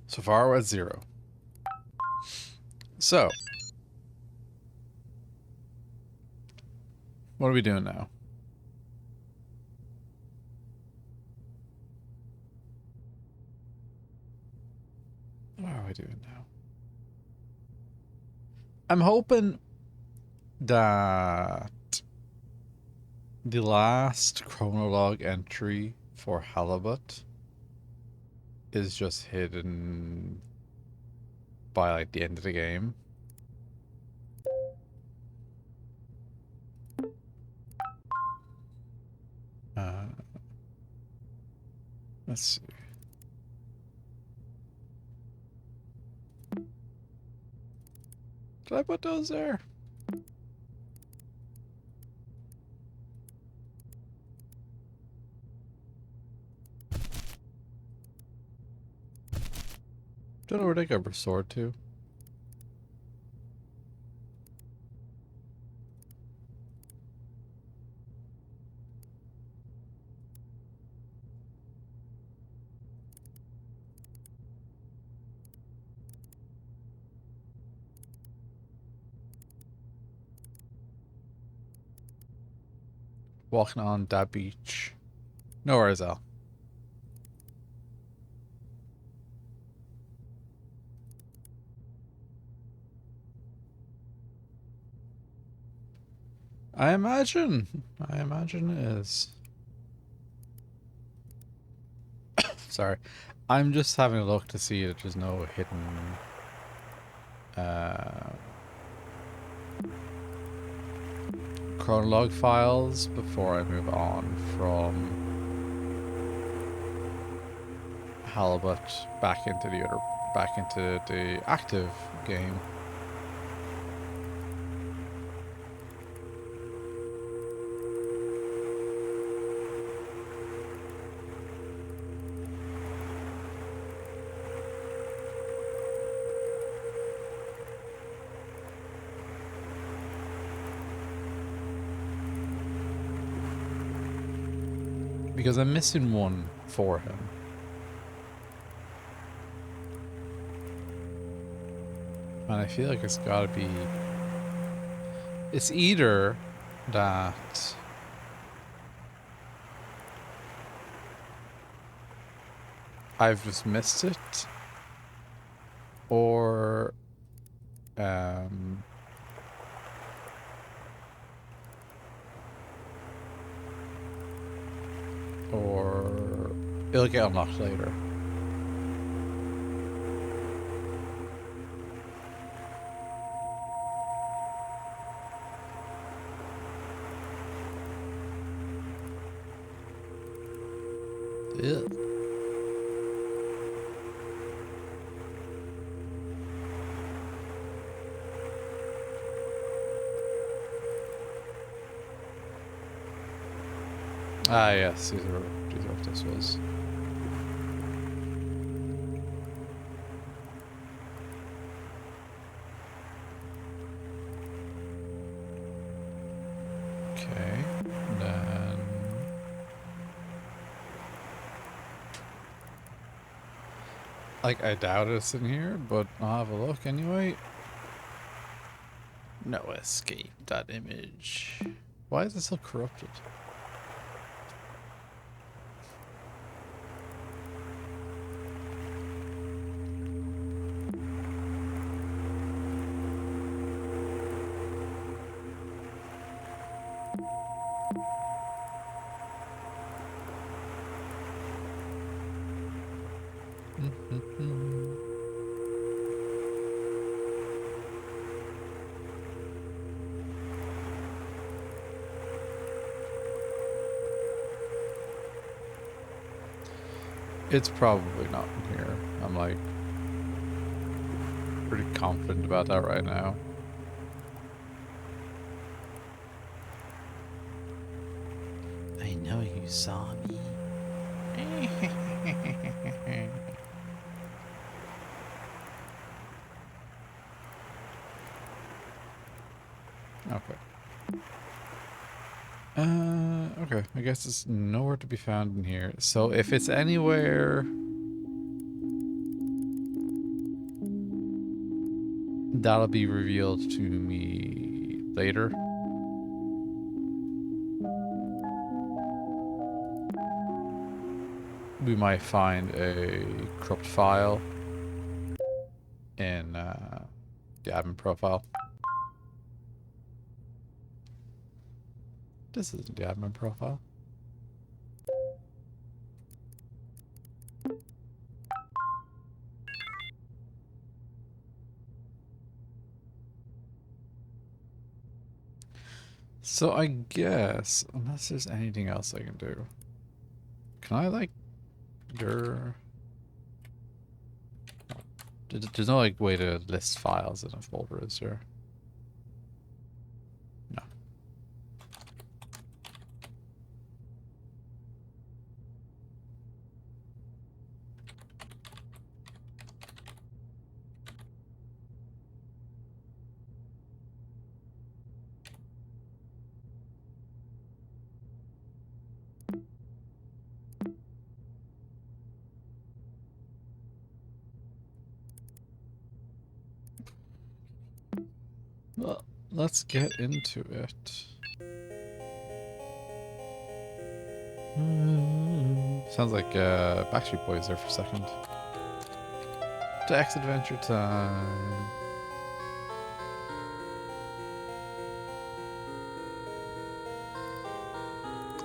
So far, we're at 0. So, what are we doing now? What are we doing now? I'm hoping that the last chronologue entry for Halibut is just hidden by like the end of the game. Uh, let's see. Did I put those there? Don't know where they got restored to. Walking on that beach. Nowhere is Al. I imagine it is. Sorry. I'm just having a look to see that there's no hidden chronologue files before I move on from Halibut back into the active game. Because I'm missing one for him. And I feel like it's gotta be... It's either that... I've just missed it, or... or it'll get unlocked later. Ugh. Ah, yes, these are what this was. Okay, then... Like, I doubt it's in here, but I'll have a look anyway. No escape that image. Why is it still corrupted? It's probably not in here. I'm like pretty confident about that right now. I know you saw me. Okay. Okay. I guess it's nowhere to be found in here. So if it's anywhere... That'll be revealed to me later. We might find a corrupt file in the admin profile. This isn't the admin profile. So I guess, unless there's anything else I can do. Can I like, there's no like way to list files in a folder, is there? No. Well, let's get into it. Sounds like Backstreet Boys there for a second. Text adventure time.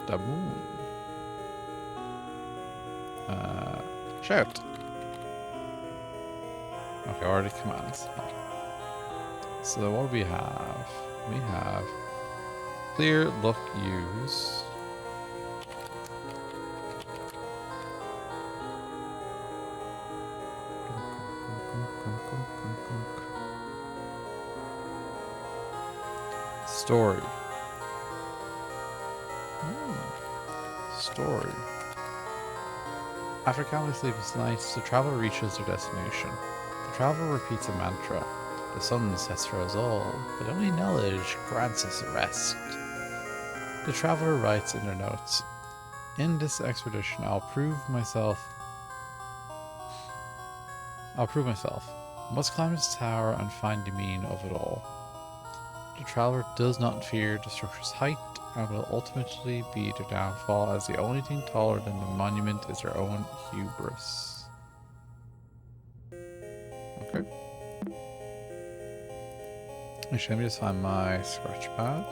The moon. Shout. Okay, already commands. So what do we have? We have clear, look, use. Story. Story. After countless sleepless nights, the traveler reaches their destination. The traveler repeats a mantra. The sun sets for us all, but only knowledge grants us rest. The traveler writes in their notes, in this expedition I'll prove myself. I must climb this tower and find the meaning of it all. The traveler does not fear the structure's height and will ultimately be their downfall, as the only thing taller than the monument is their own hubris. Okay. Actually, let me just find my scratch pad.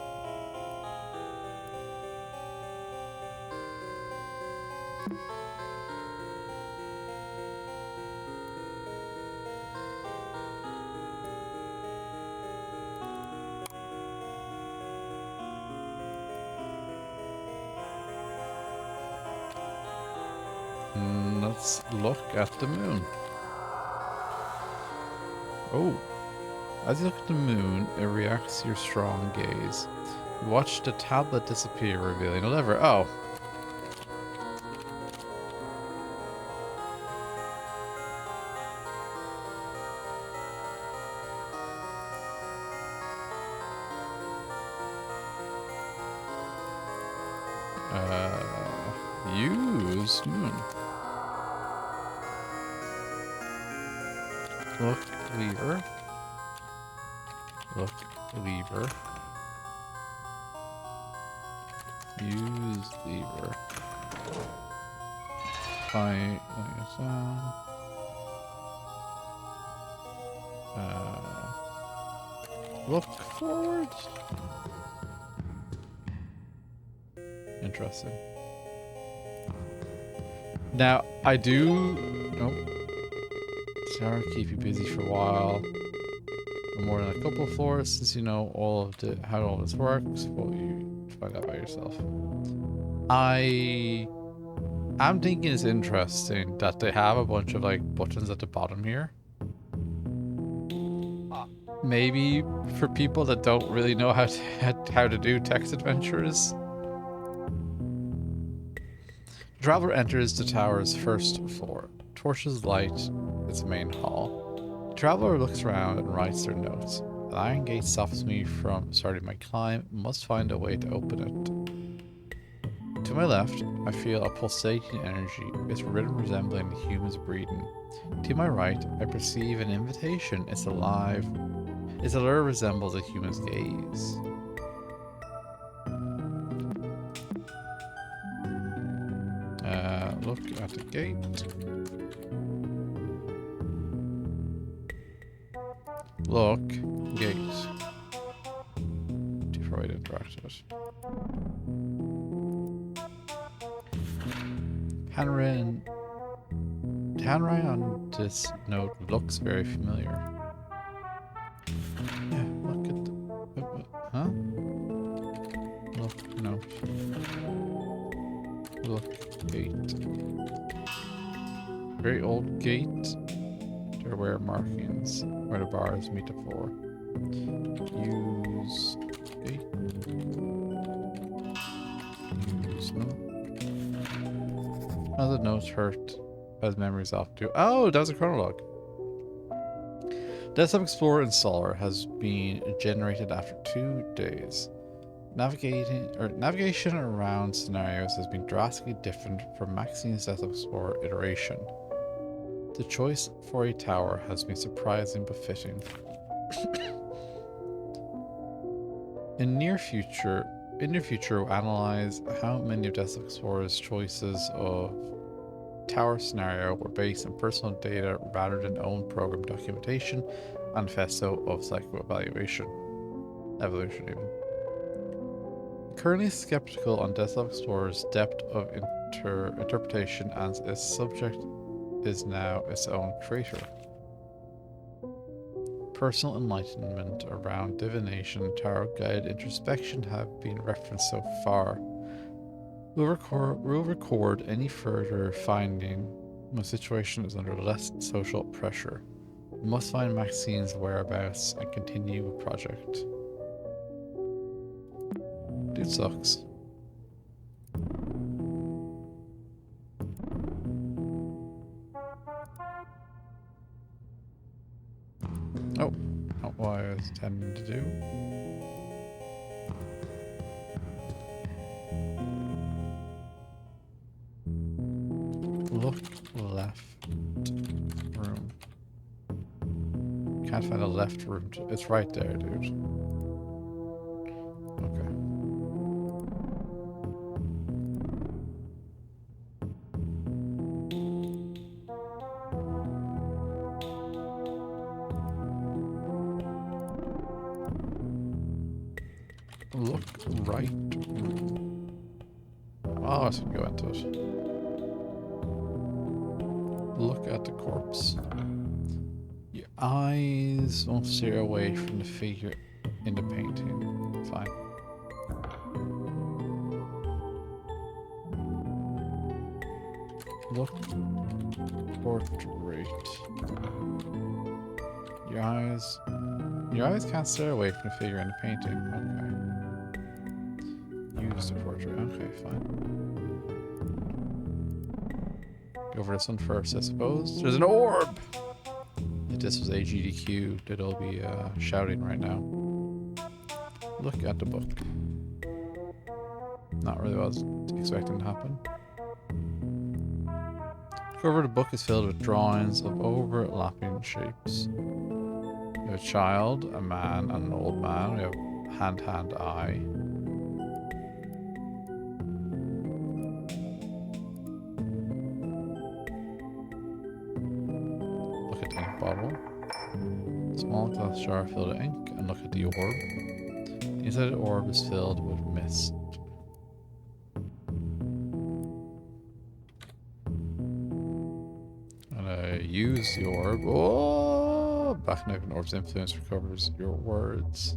Let's look at the moon. Oh. As you look at the moon, it reacts to your strong gaze. You watch the tablet disappear, revealing a lever. Oh. Use moon. Look, lever. Look, lever. Use lever. Fight sound. Look forward. Interesting. Now, I do... Nope. Sarah, keep you busy for a while. For more than a couple of floors, since you know all of the how all this works. Well, you find out by yourself. I am thinking it's interesting that they have a bunch of like buttons at the bottom here. Maybe for people that don't really know how to do text adventures. The traveler enters the tower's first floor. Torches light its main hall. The traveler looks around and writes their notes. The iron gate stops me from starting my climb. Must find a way to open it. To my left, I feel a pulsating energy, its rhythm resembling a human's breathing. To my right, I perceive an invitation. It's alive. Its allure resembles a human's gaze. Look at the gate. Look, gate. Detroit Interactive. Handwriting on this note looks very familiar. Yeah, look at the... Huh? Look, note. Look, gate. Very old gate. There were markings where the bars meet the floor. Use gate. Use note. Another note hurt as memories often do. Oh, that was a chronologue. Desktop Explorer installer has been generated after 2 days. Navigation around scenarios has been drastically different from Maxine's Desktop Explorer iteration. The choice for a tower has been surprising but fitting. In near future, we'll analyze how many of Desktop Explorer's choices of tower scenario were based on personal data rather than own program documentation, manifesto of psycho-evolution even. Currently skeptical on Desktop Explorer's depth of interpretation, as its subject is now its own creator. Personal enlightenment around divination and tarot-guided introspection have been referenced so far. We'll record any further finding when the situation is under less social pressure. We must find Maxine's whereabouts and continue the project. Dude sucks. Oh, not what I was intending to do. Look left room. Can't find a left room. It's right there, dude. Okay. Look right room. Oh, I should go into it. Look at the corpse. Your eyes won't steer away from the figure in the painting. Fine. Look. Portrait. Your eyes can't stare away from the figure in the painting. Okay. Use the portrait. Okay, fine. Go for this one first, I suppose. There's an orb! If this was AGDQ, they'd all be shouting right now. Look at the book. Not really what I was expecting to happen. The cover of the book is filled with drawings of overlapping shapes. We have a child, a man, and an old man. We have hand, eye. Look at the ink bottle. Small glass jar filled with ink, and look at the orb. The inside of the orb is filled with mist. Use the orb. Oh! Back knife and orb's influence recovers your words.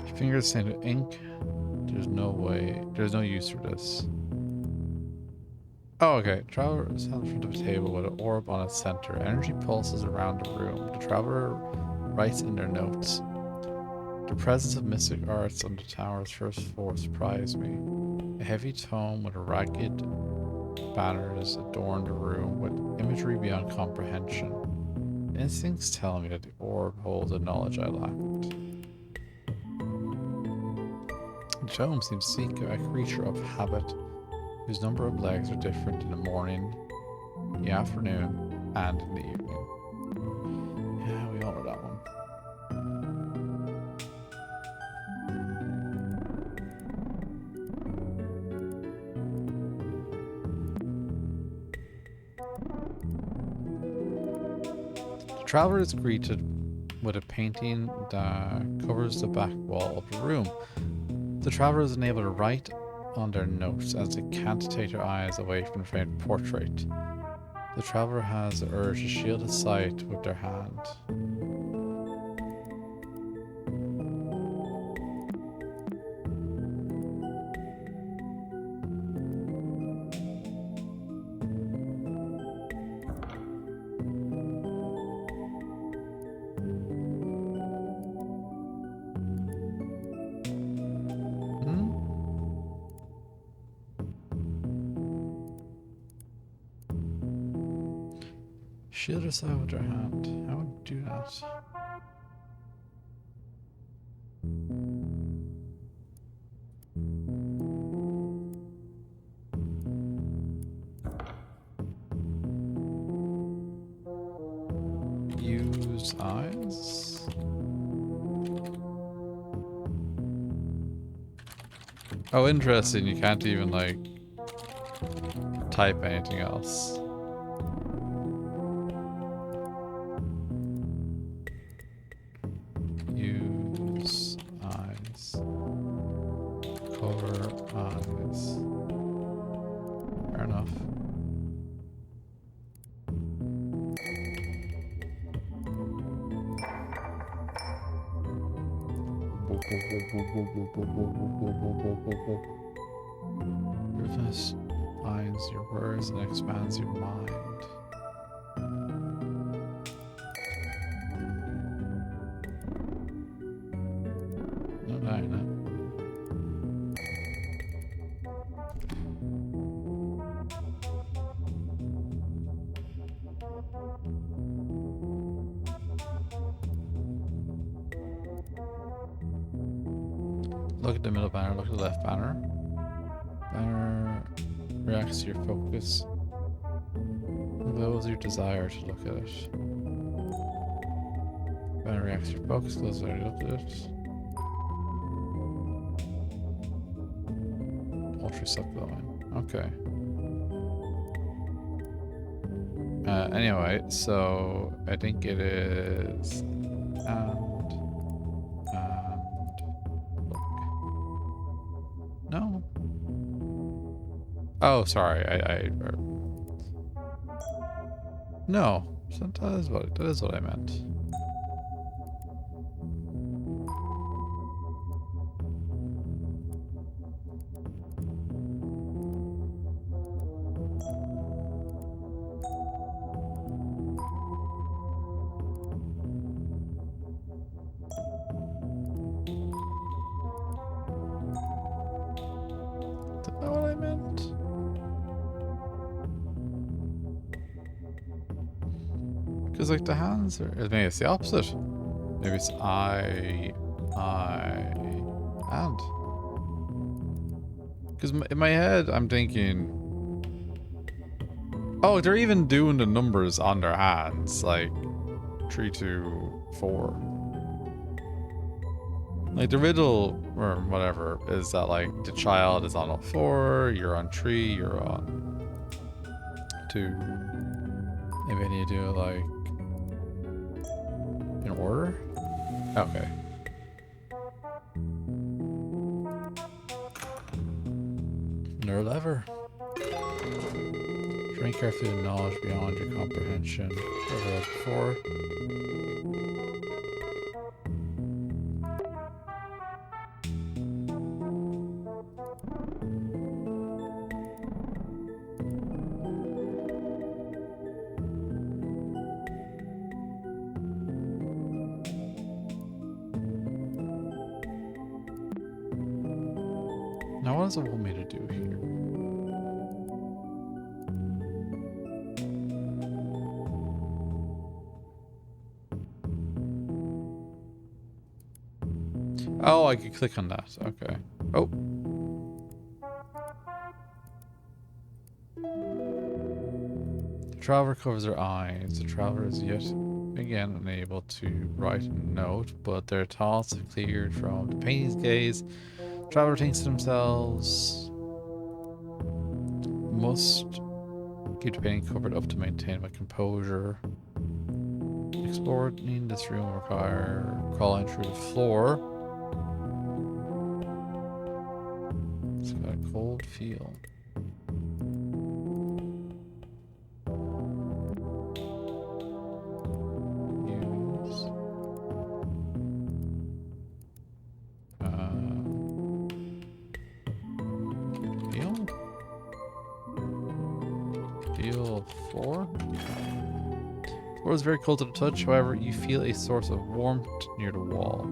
Your fingers stained with ink. There's no use for this. Oh, okay. Traveler is held in front of a table with an orb on its center. Energy pulses around the room. The traveler writes in their notes. The presence of mystic arts on the tower's first floor surprised me. A heavy tome with ragged banners adorned the room with imagery beyond comprehension. Instincts tell me that the orb holds a knowledge I lacked. Joan seems to seek a creature of habit whose number of legs are different in the morning, the afternoon, and in the evening. Yeah, we all know that one. The traveler is greeted with a painting that covers the back wall of the room. The traveler is unable to write on their notes as they can't take their eyes away from the framed portrait. The traveler has the urge to shield his sight with their hand. Shield her sight with her hand. How would you do that? Use eyes? Oh, interesting. You can't even, like, type anything else. Use eyes. Cover eyes. Fair enough. Rufus finds your words and expands your mind. No, no. Look at the middle banner, look at the left banner. Banner reacts to your focus. Glows your desire to look at it. Banner reacts to your focus, glows your desire to look at it. Ultra sub glowing. Okay. Anyway, so I think it is and look. No. Oh, sorry. No. That is what I meant. Because, like, the hands are... Maybe it's the opposite. Maybe it's I, and. Because in my head, I'm thinking... Oh, they're even doing the numbers on their hands. Like, 3, 2, 4. Like, the riddle, or whatever, is that, like, the child is on a 4, you're on 3, you're on 2. Maybe I need to do it, like... in order? Okay. Nerd lever. Drink carefully the knowledge beyond your comprehension. Whatever that was before. Now what does it want me to do here? Oh, I could click on that. Okay. Oh. The traveler covers their eyes. The traveler is yet again unable to write a note, but their thoughts have cleared from the painting's gaze. The traveler thinks to themselves, must keep the painting covered up to maintain my composure. Exploring this room require crawling through the floor. It's got a cold feel. Feel 4? The floor is very cold to the touch, however, you feel a source of warmth near the wall.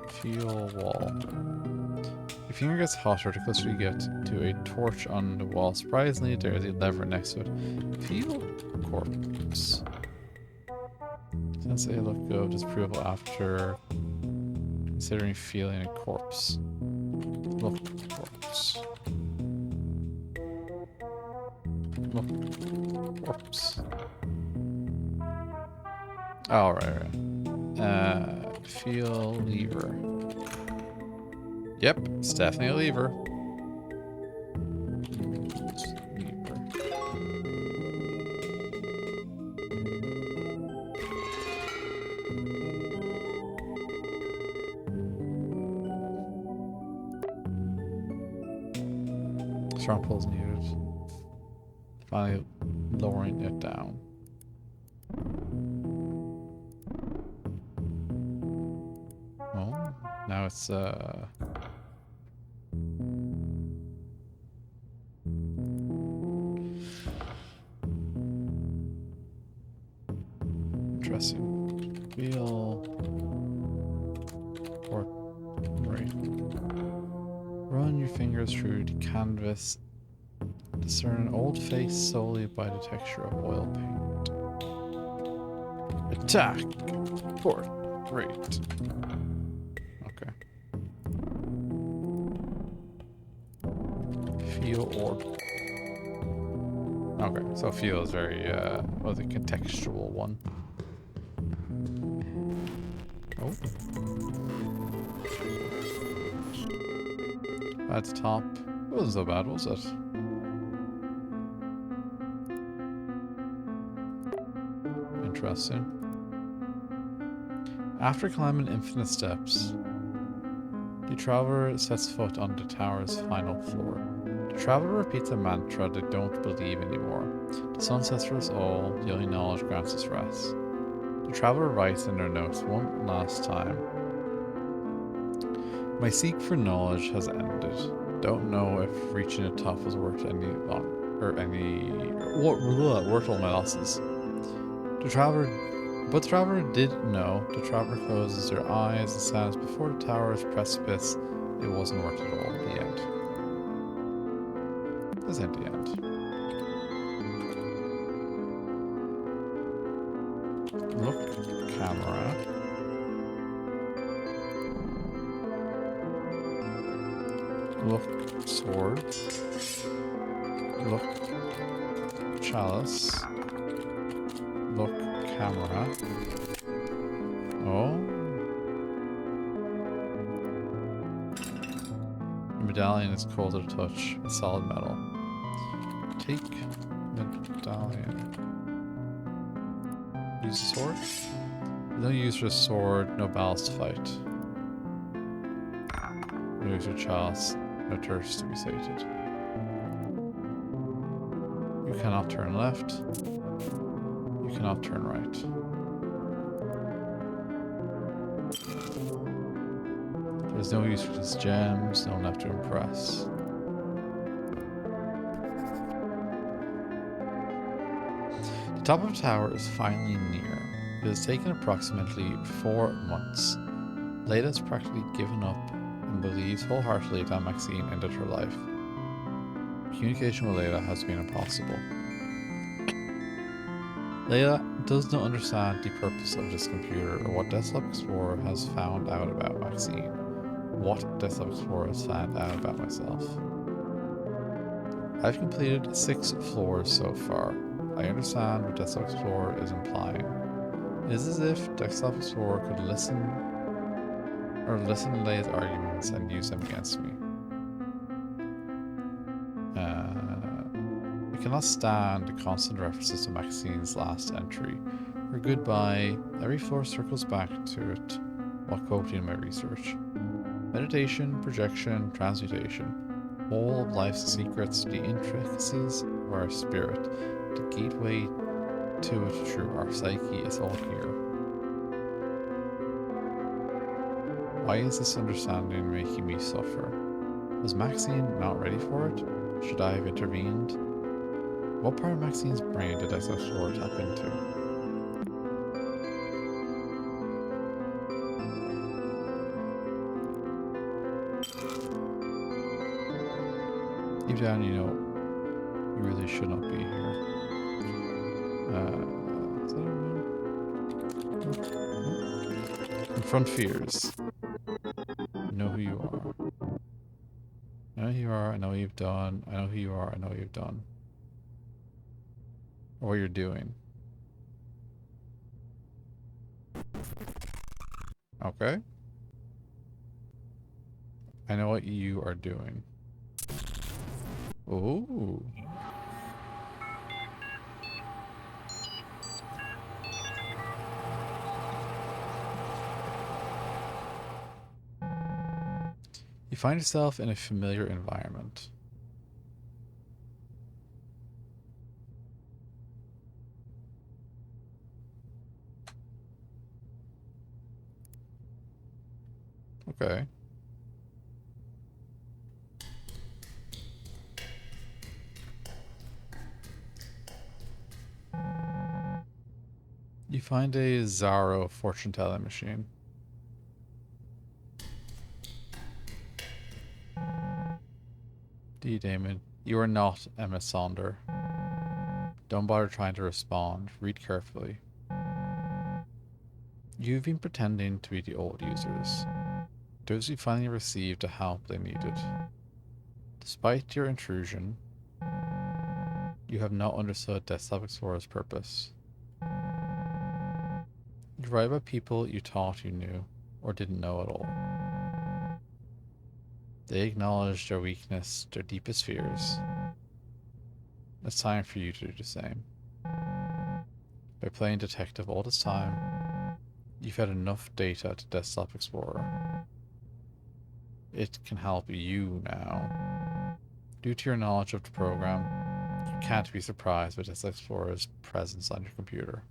Feel wall. Your finger gets hotter the closer you get to a torch on the wall. Surprisingly, there is a lever next to it. Feel corpse. Sense a look of disapproval after considering feeling a corpse. Look corpse. Look corpse. Oh, right. Feel lever. Yep, it's definitely a lever. Strong pulls needed. Finally lowering it down. Oh, now it's interesting. Feel portrait. Run your fingers through the canvas. Discern an old face solely by the texture of oil paint. Attack! Portrait. Okay. Feel orb. Okay, so feel is very, well, the contextual one. Oh. At the top. It wasn't so bad, was it? Interesting. After climbing infinite steps, the traveler sets foot on the tower's final floor. The traveler repeats a mantra they don't believe anymore. The sun sets for us all, the only knowledge grants us rest. The traveler writes in their notes one last time. My seek for knowledge has ended. Don't know if reaching the top was worth any worth all my losses. The traveler did know. The traveler closes their eyes and stands before the tower's precipice. It wasn't worth it all. The end. This ain't the end. Look, camera. Look, sword. Look, chalice. Look, camera. Oh. The medallion is cold to the touch. It's solid metal. Take medallion. Use the sword? No use for sword, no ballast to fight. No use for chalice, no thirst to be sated. You cannot turn left. You cannot turn right. There's no use for these gems, no one left to impress. The top of the tower is finally near. It has taken approximately 4 months. Layla has practically given up and believes wholeheartedly that Maxine ended her life. Communication with Layla has been impossible. Layla does not understand the purpose of this computer or what Desktop Explorer has found out about Maxine. What Desktop Explorer has found out about myself. I've completed 6 floors so far. I understand what Desktop Explorer is implying. It is as if Desktop Explorer could listen to Leia's arguments and use them against me. I cannot stand the constant references to Maxine's last entry. Her goodbye, every floor circles back to it while quoting my research. Meditation, projection, transmutation, all of life's secrets, the intricacies of our spirit, the gateway to it through our psyche is all here. Why is this understanding making me suffer? Was Maxine not ready for it? Should I have intervened? What part of Maxine's brain did Desktop Explorer tap into? Deep down, you know, you really should not be here. Is that a room? Confront fears. I know who you are. I know who you are, I know what you've done. I know who you are, I know what you've done. Or what you're doing. Okay. I know what you are doing. Ooh. You find yourself in a familiar environment. Okay. You find a Zaro fortune-telling machine. D. Damon, you are not Emma Sonder. Don't bother trying to respond. Read carefully. You've been pretending to be the old users. Those who finally received the help they needed. Despite your intrusion, you have not understood Desktop Explorer's purpose. You write about people you thought you knew, or didn't know at all. They acknowledge their weakness, their deepest fears. It's time for you to do the same. By playing detective all this time, you've had enough data to Desktop Explorer. It can help you now. Due to your knowledge of the program, you can't be surprised by Desktop Explorer's presence on your computer.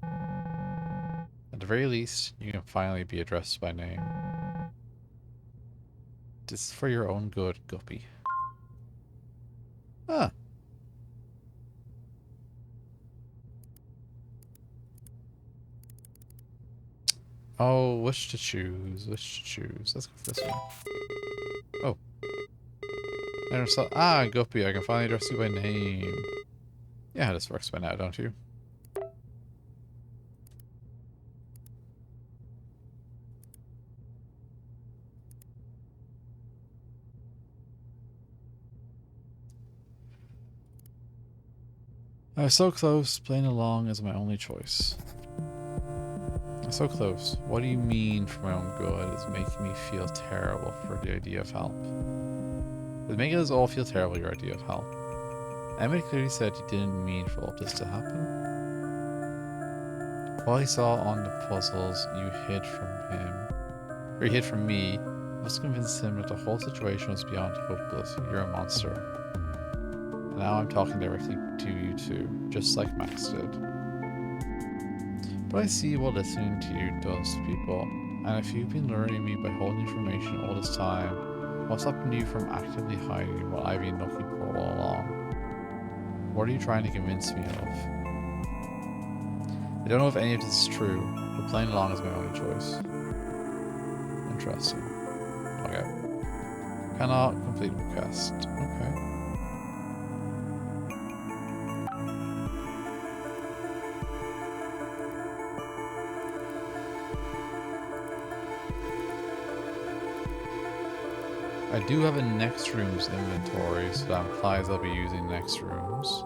At the very least, you can finally be addressed by name. This is for your own good, Guppy. Ah. Oh, which to choose? Which to choose? Let's go for this one. Oh. I never saw. Ah, Guppy, I can finally address you by name. Yeah, this works by now, don't you? I was so close, playing along is my only choice. I'm so close. What do you mean for my own good is making me feel terrible for the idea of help? It's making us all feel terrible, your idea of help. Emily clearly said you didn't mean for all this to happen. What I saw on the puzzles you hid from him, or you hid from me, must convince him that the whole situation was beyond hopeless. You're a monster. And now I'm talking directly to you too, just like Max did. But I see what listening to you does to people, and if you've been luring me by holding information all this time, what's stopping you from actively hiding what I've been looking for all along? What are you trying to convince me of? I don't know if any of this is true, but playing along is my only choice. Interesting. Okay. Cannot complete request. Okay. I do have a next room's inventory, so that implies I'll be using next rooms.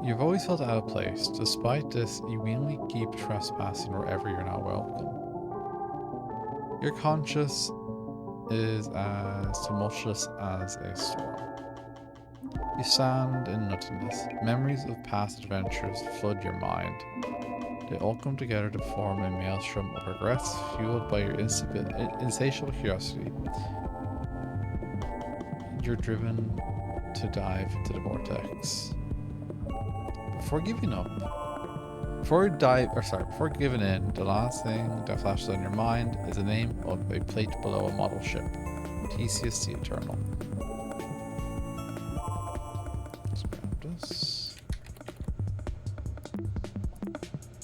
You've always felt out of place. Despite this, you mainly keep trespassing wherever you're not welcome. Your conscience is as tumultuous as a storm. You stand in nothingness. Memories of past adventures flood your mind. They all come together to form a maelstrom of regrets, fueled by your insatiable curiosity. You're driven to dive into the vortex. Before giving in, the last thing that flashes on your mind is the name of a plate below a model ship, Theseus the Eternal. Let's grab this.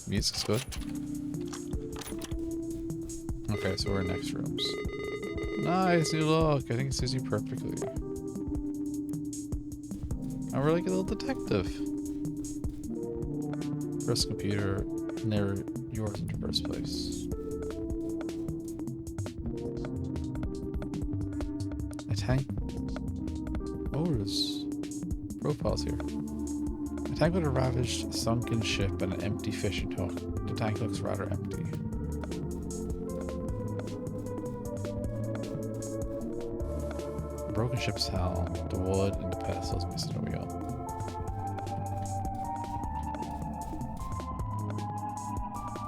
Music's good. Okay, so we're in next rooms. Nice, new look. I think it suits you perfectly. I'm really like a little detective. First computer, never yours in the first place. A tank. Oh, there's profiles here. A tank with a ravaged, sunken ship and an empty fishing hook. The tank looks rather empty. A broken ship's helm, the wood and the pedestals missing a wheel.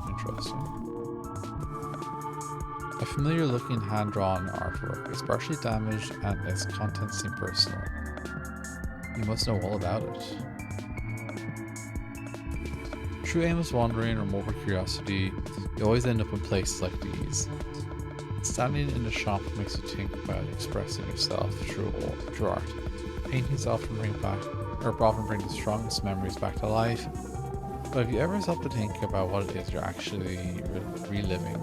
Interesting. A familiar looking hand-drawn artwork is partially damaged and its contents seem personal. You must know all about it. True aimless wandering or morbid curiosity, you always end up in places like these. Standing in the shop makes you think about expressing yourself through art. Paintings often bring the strongest memories back to life. But have you ever stopped to think about what it is you're actually reliving?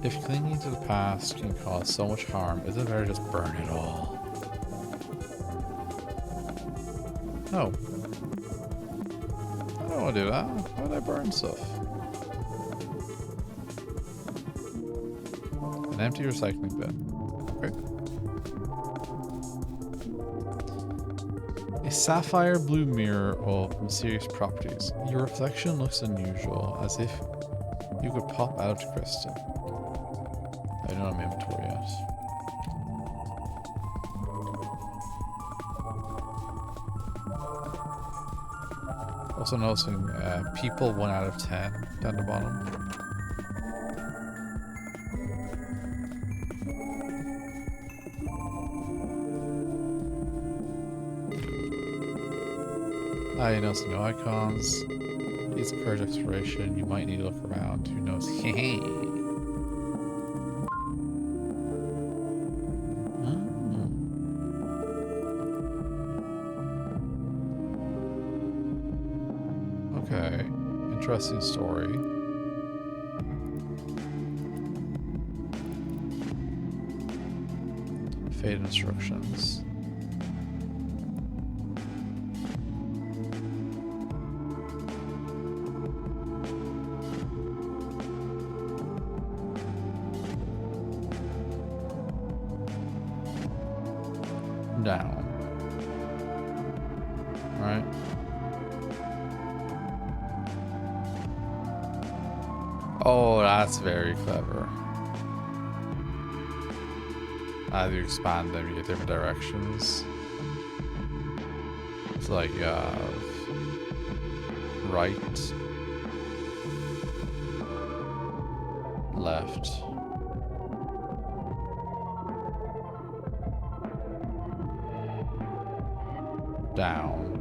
If clinging to the past can cause so much harm, isn't it better just burn it all? No. I don't want to do that. Why would I burn stuff? An empty recycling bin. Okay. A sapphire blue mirror of mysterious properties. Your reflection looks unusual, as if you could pop out of the crystal. I don't have my inventory yet. Also noticing people 1 out of 10 down the bottom. You know some new icons. Please encourage exploration. You might need to look around. Who knows? Okay. Interesting story. Fade instructions. Down. Right. Oh, that's very clever. As you expand them, you get different directions. It's like right, left. Down.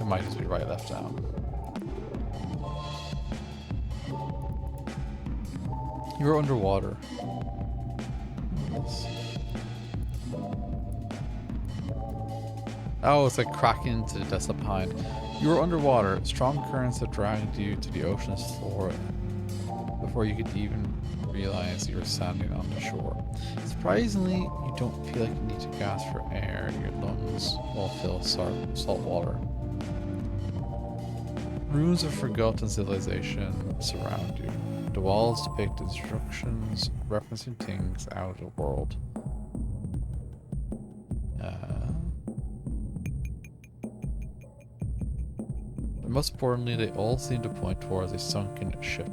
It might just be right, left, down. You're underwater. Yes. Oh, it's like cracking into the desolate behind. You were underwater. Strong currents have dragged you to the ocean's floor before you could even realize you were standing on the shore. Surprisingly, you don't feel like you need to gasp for air. Your lungs all fill with salt water. Ruins of forgotten civilization surround you. The walls depict instructions referencing things out of the world. But most importantly, they all seem to point towards a sunken ship.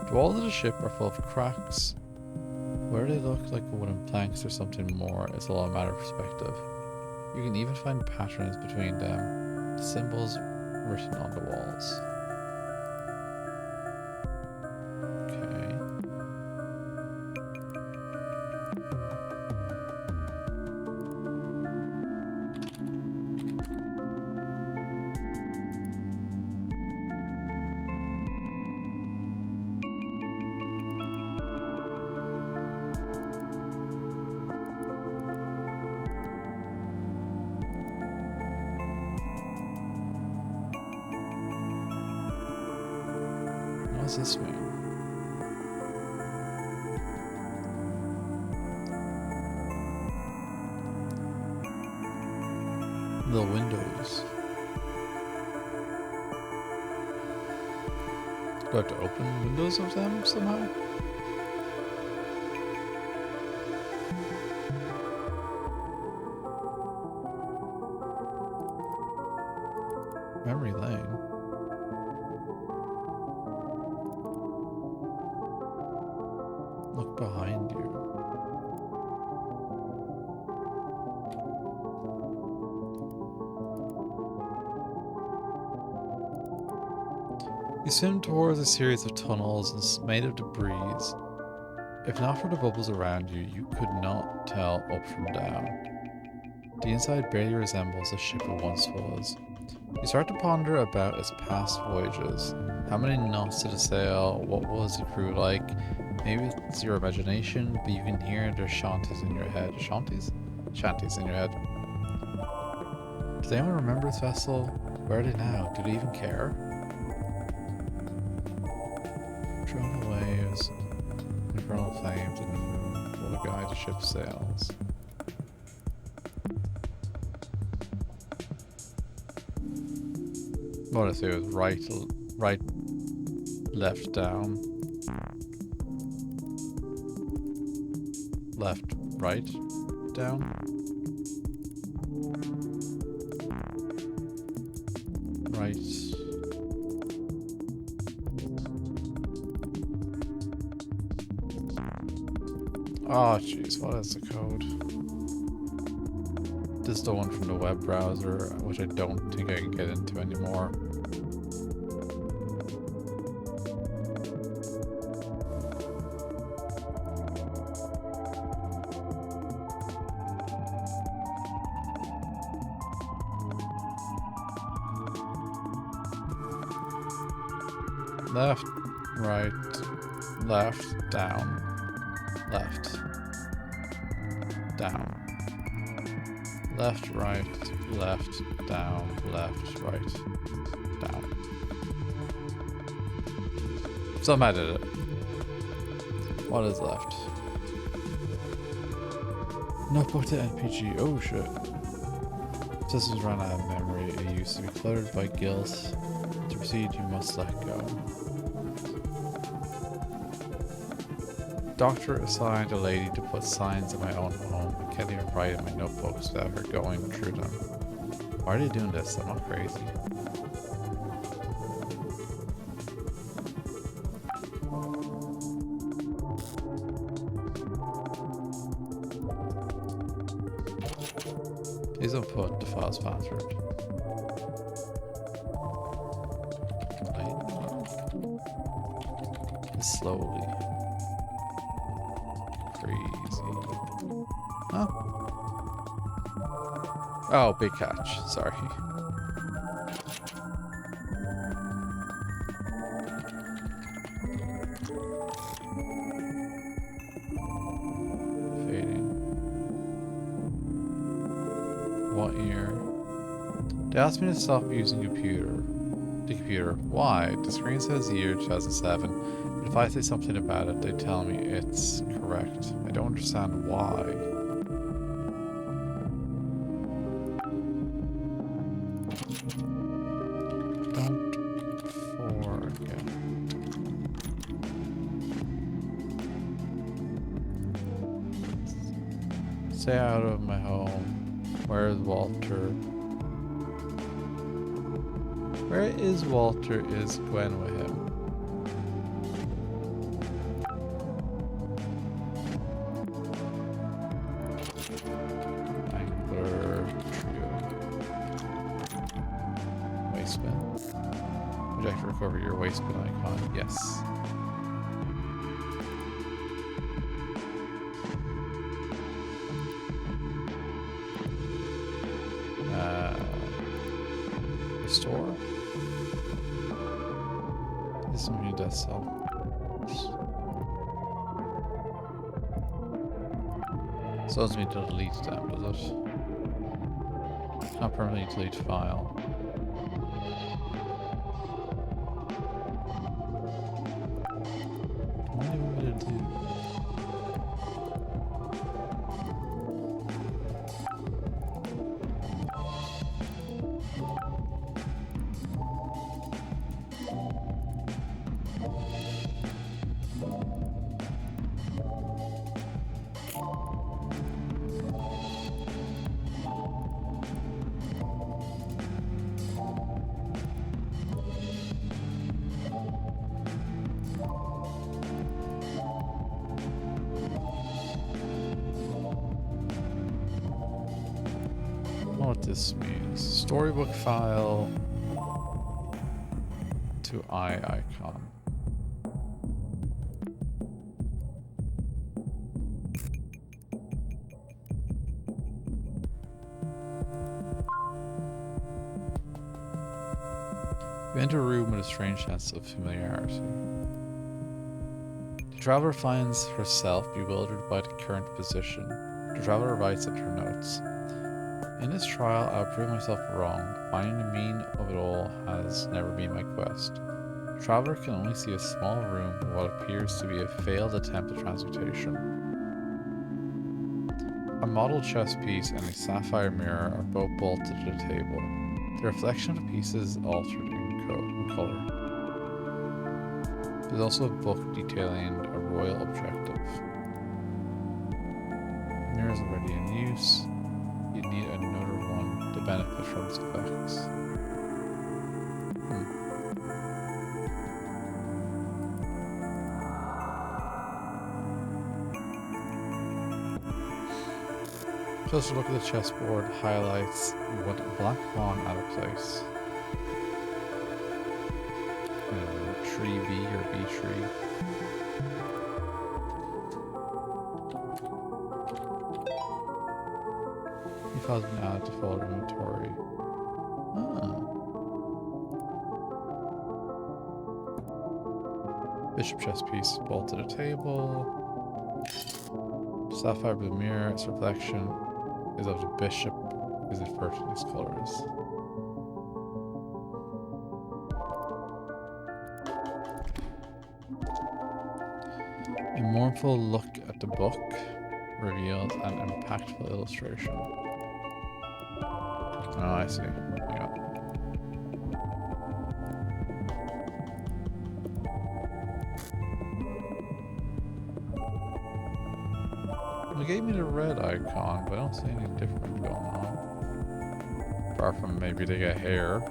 The walls of the ship are full of cracks. Where they look like wooden planks or something more is all a matter of perspective. You can even find patterns between them, the symbols written on the walls. Okay. What does this mean? Little windows. Do I have to open windows of them somehow? Memory lane. Look behind you. You swim towards a series of tunnels made of debris. If not for the bubbles around you, you could not tell up from down. The inside barely resembles the ship it once was. You start to ponder about its past voyages. How many knots did it sail? What was the crew like? Maybe it's your imagination, but you can hear their shanties in your head. Shanties? Shanties in your head. Does anyone remember this vessel? Where are they now? Do they even care? Drone the waves, infernal flames, and the moon will guide the ship's sails. What I say was right, left, down. Left, right, down. Right. Oh jeez, what is the code? This is the one from the web browser, which I don't think I can get into anymore. Left, right, left, down, left, down, left, right, left, down, left, right, down. Somehow did it. What is left? Notebook to NPG. Oh shit. Systems run out of memory. It used to be cluttered by guilt. To proceed, you must let go. Doctor assigned a lady to put signs in my own home. I can't even write in my notebooks without her going through them. Why are they doing this? I'm not crazy. Please don't put the file's password. Slowly. Crazy. Huh? Oh, big catch. Sorry. Fading. What year? They asked me to stop using the computer. Why? The screen says year 2007. But if I say something about it, they tell me it's correct. I don't understand why. Don't forget. Stay out of my home. Where's Walter? Where is Walter? Is Gwen with him? Angler trio. Waistband. Would you like to recover your waistband icon? Yes. Restore. This is something that sell. So doesn't mean to delete them, does it? Not permanently delete file. What do you want me to do? What this means. Storybook file to eye icon. You enter a room with a strange sense of familiarity. The traveler finds herself bewildered by the current position. The traveler writes at her notes. In this trial, I'll prove myself wrong. Finding the meaning of it all has never been my quest. The traveler can only see a small room with what appears to be a failed attempt at transmutation. A model chess piece and a sapphire mirror are both bolted to the table. The reflection of the pieces is altered in color. There's also a book detailing a royal objective. The mirror is already in use. You'd need another one to benefit from its effects. Closer look at the chessboard highlights what black pawn out of place. Tree B or B tree. If I was been added to folder inventory. Bishop chess piece bolted to the table. Sapphire blue mirror, its reflection is of the bishop, is it first in these colors. A mournful look at the book reveals an impactful illustration. Oh, I see. Yeah. It gave me the red icon, but I don't see anything different going on. Apart from maybe they get hair.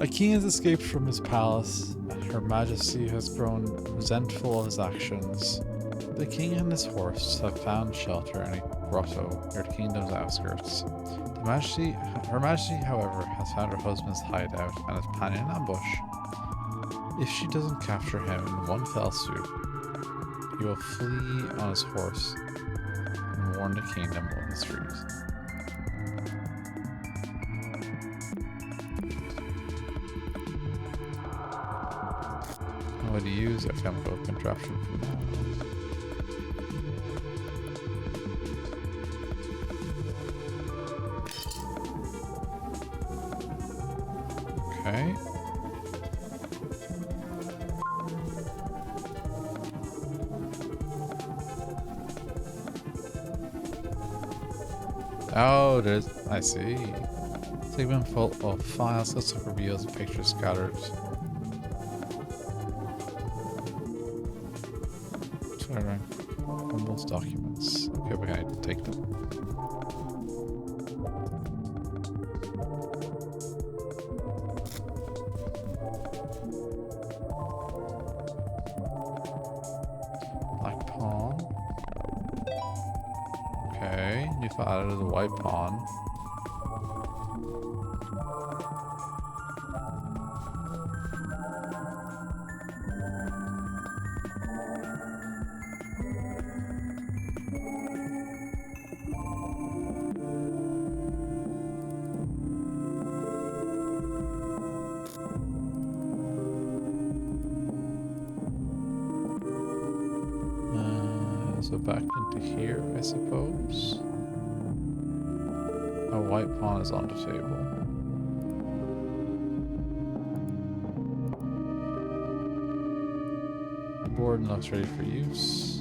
A king has escaped from his palace. Her Majesty has grown resentful of his actions. The king and his horse have found shelter in a grotto near the kingdom's outskirts. Her Majesty, however, has found her husband's hideout and is planning an ambush. If she doesn't capture him in one fell swoop, he will flee on his horse and warn the kingdom of his trees. How to use a chemical contraption from now. Okay. Oh, there's. I see. Segment full of files. Let's look reveals and pictures scattered. Almost documents. Okay, we're going to take them. Black pawn. Okay, new file added to the white pawn. So back into here, I suppose. A white pawn is on the table. The board looks ready for use.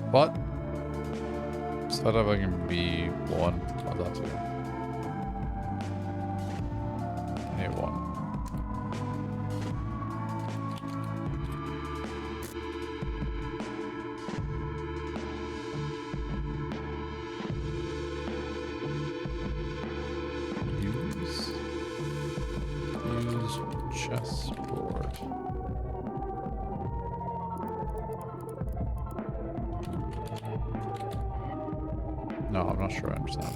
What? So that I can be one. Oh, that too. I need one. Use chessboard. No, I'm not sure I understand.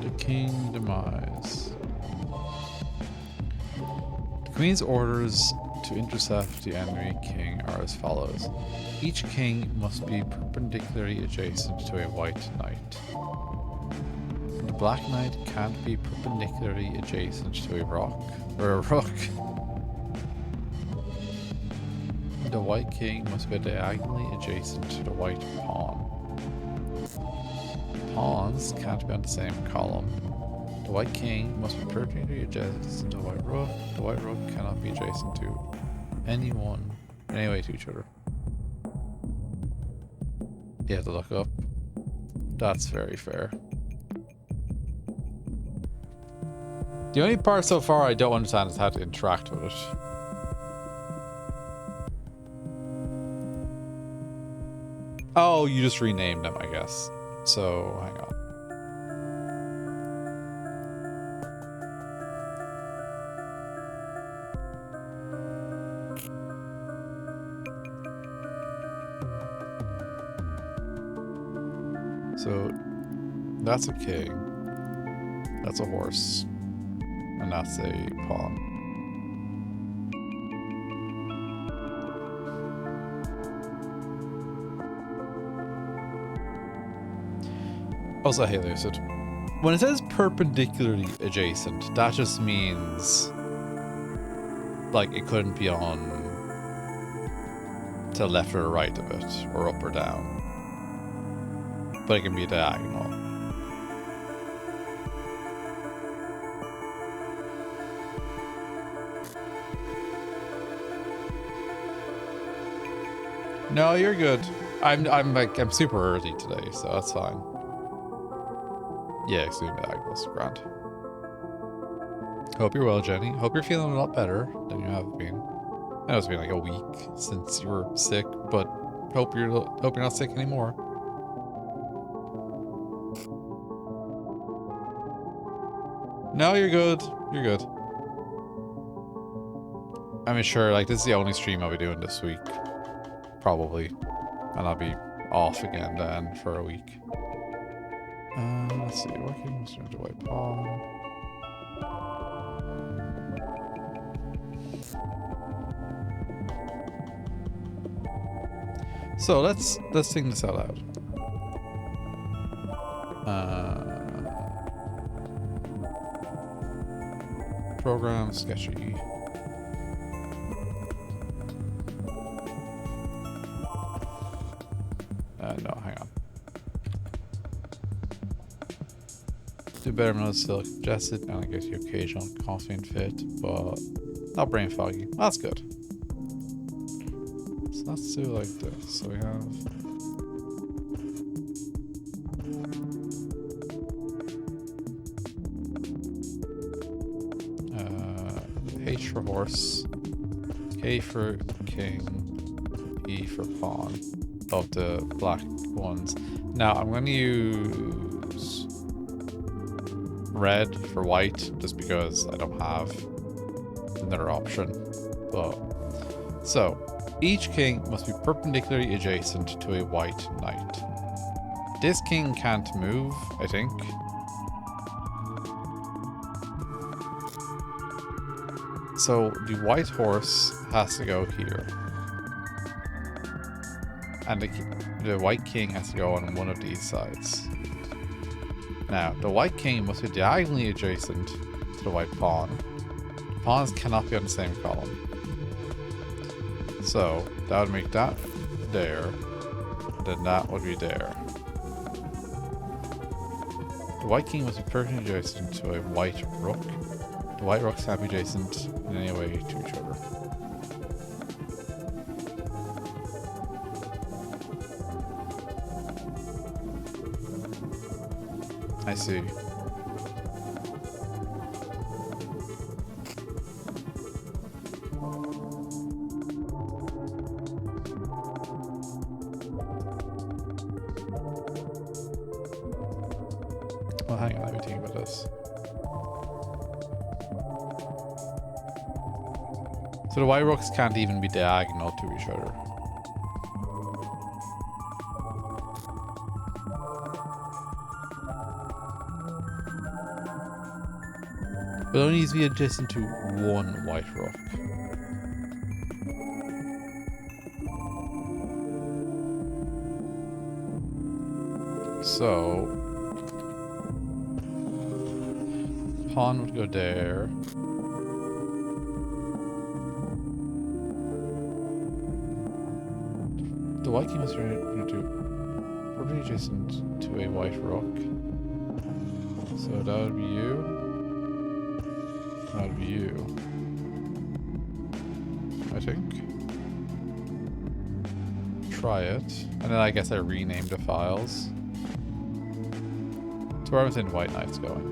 The king demise. The queen's orders to intercept the enemy king are as follows. Each king must be perpendicularly adjacent to a white knight. The black knight can't be perpendicularly adjacent to a rook. The white king must be diagonally adjacent to the white pawn. Pawns can't be on the same column. The white king must be perpendicularly adjacent to the white rook. The white rook cannot be adjacent to anyone, anyway to each other. You have to look up. That's very fair. The only part so far I don't understand is how to interact with it. Oh, you just renamed them, I guess. So, hang on. So, that's a king. That's a horse. And that's a pawn. Also, hey Lucid. When it says perpendicularly adjacent, that just means like it couldn't be on to the left or the right of it, or up or down. But it can be diagonal. No, you're good. I'm super early today, so that's fine. Yeah, excuse me, Agnes. Grand. Hope you're well, Jenny. Hope you're feeling a lot better than you have been. I know it's been like a week since you were sick, but hope you're not sick anymore. No, you're good. You're good. I mean, sure, like, this is the only stream I'll be doing this week. Probably. And I'll be off again then for a week. Let's see. Working was to White Pawn. So let's sing this out loud. Program sketchy. No, hang on. Do better than still congested, and I guess the occasional caffeine fit, but not brain foggy. That's good. So let's do like this. So we have H for horse, K for king, E for pawn of the black ones. Now I'm going to use red for white just because I don't have another option. But so each king must be perpendicularly adjacent to a white knight. This king can't move, I think. So the white horse has to go here. And the white king has to go on one of these sides. Now, the white king must be diagonally adjacent to the white pawn. The pawns cannot be on the same column. So, that would make that there. Then that would be there. The white king must be perfectly adjacent to a white rook. The white rooks can't be adjacent in any way to each other. I see. Well, hang on, let me think about this. So the white rooks can't even be diagonal to each other. But it only needs to be adjacent to one white rook. So pawn would go there. The white king is going to do probably adjacent to a white rook. So that would be you. That would be you. I think. Try it. And then I guess I rename the files. So where was in White Knight's going?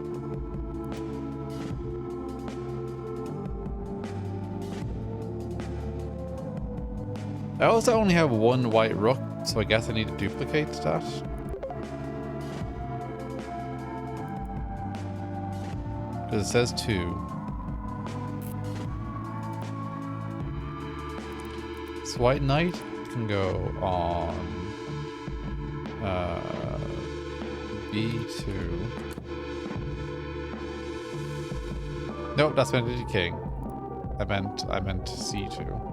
I also only have one white rook, so I guess I need to duplicate that. Because it says 2. So White Knight can go on B2. Nope, that's meant to be king. I meant C2.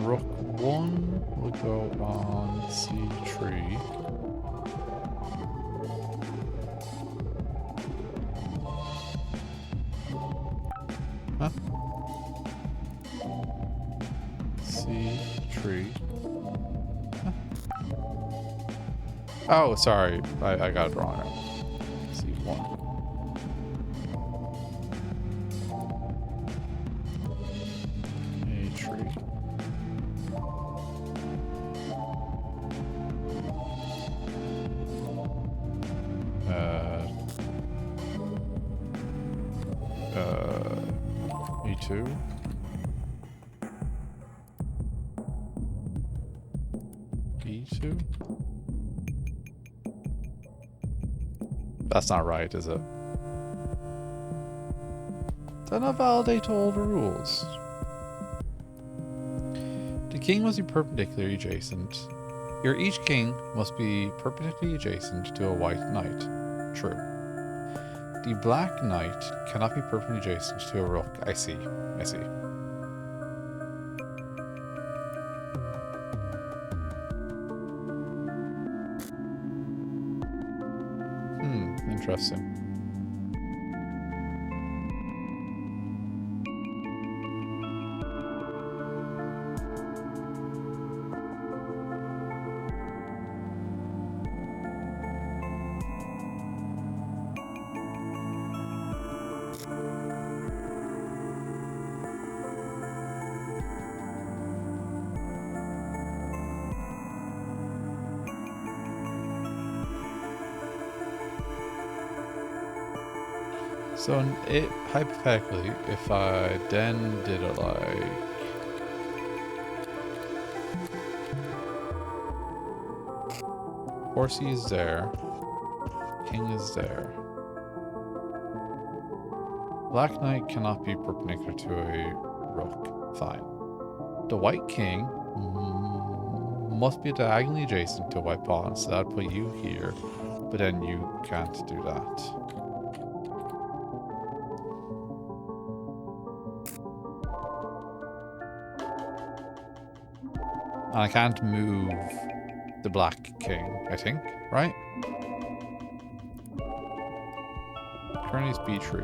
Rook 1 will go on C3. Huh? C3. Huh? Oh, sorry. I got it wrong. C1. A tree. E2. E2? That's not right, is it? Does not validate all the rules. The king must be perpendicularly adjacent. Here, each king must be perpendicularly adjacent to a white knight. True. The black knight cannot be perpendicularly adjacent to a rook. I see. I see. Interesting. So, hypothetically, if I then did it like... Horsey is there. King is there. Black knight cannot be perpendicular to a rook. Fine. The white king must be diagonally adjacent to a white pawn, so that would put you here, but then you can't do that. And I can't move the black king, I think, right? Kearney's B-tree.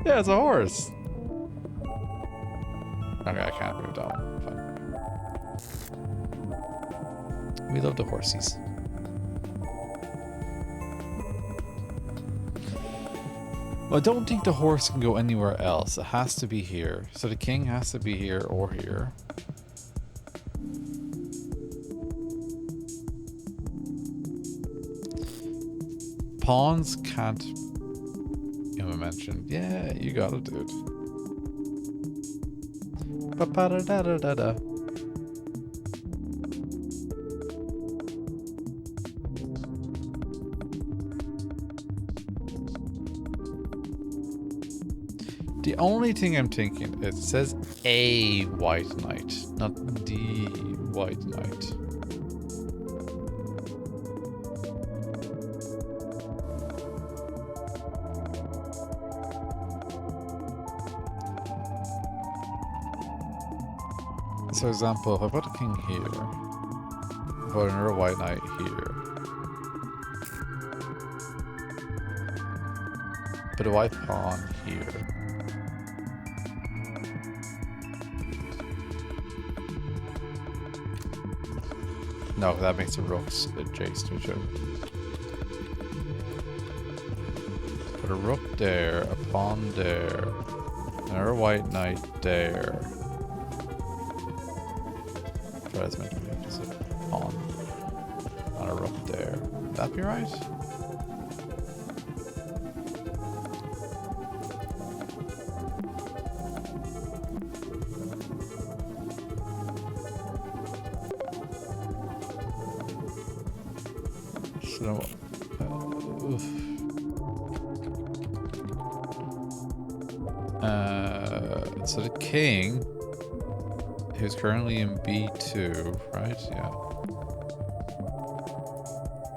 Yeah, it's a horse. Okay, I can't move that one. Fine. We love the horsies. Well, I don't think the horse can go anywhere else. It has to be here. So the king has to be here or here. Pawns can't... I mentioned. Yeah, you got it, dude. Ba-ba-da-da-da-da-da. The only thing I'm thinking, it says a white knight, not the white knight. So, for example, if I put a king here, put another white knight here, put a white pawn here. No, that makes the rooks adjacent to each other. Put a rook there, a pawn there, another white knight there. That's meant to be just a pawn on a rook there. Would that be right? So the king, who's currently in B2, right? Yeah.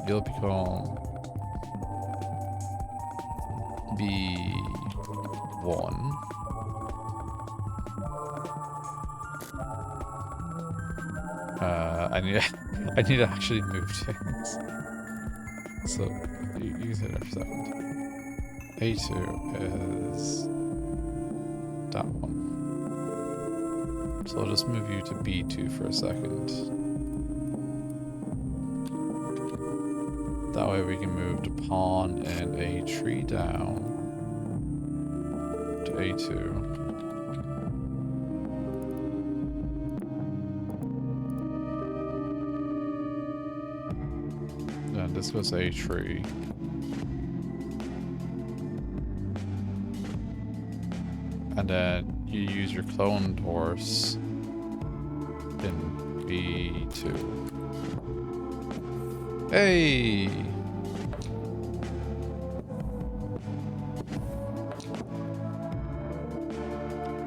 You'll become B1. I need to actually move things. So you sit there for a second. A2 is that one. So I'll just move you to B2 for a second. That way we can move the pawn and a tree down to A2. Then this goes A3. And then you use your cloned horse in B2. Hey!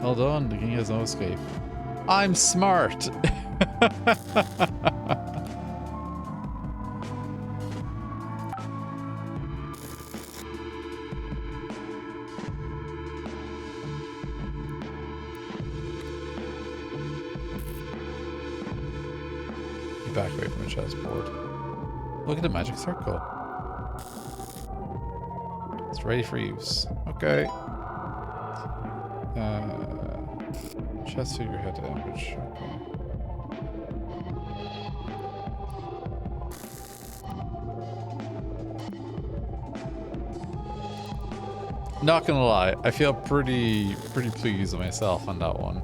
Well done, the king has no escape. I'm smart! Back away from the chessboard. Look at the magic circle. It's ready for use. Okay. Chess figurehead damage. Okay. Not gonna lie, I feel pretty pleased with myself on that one.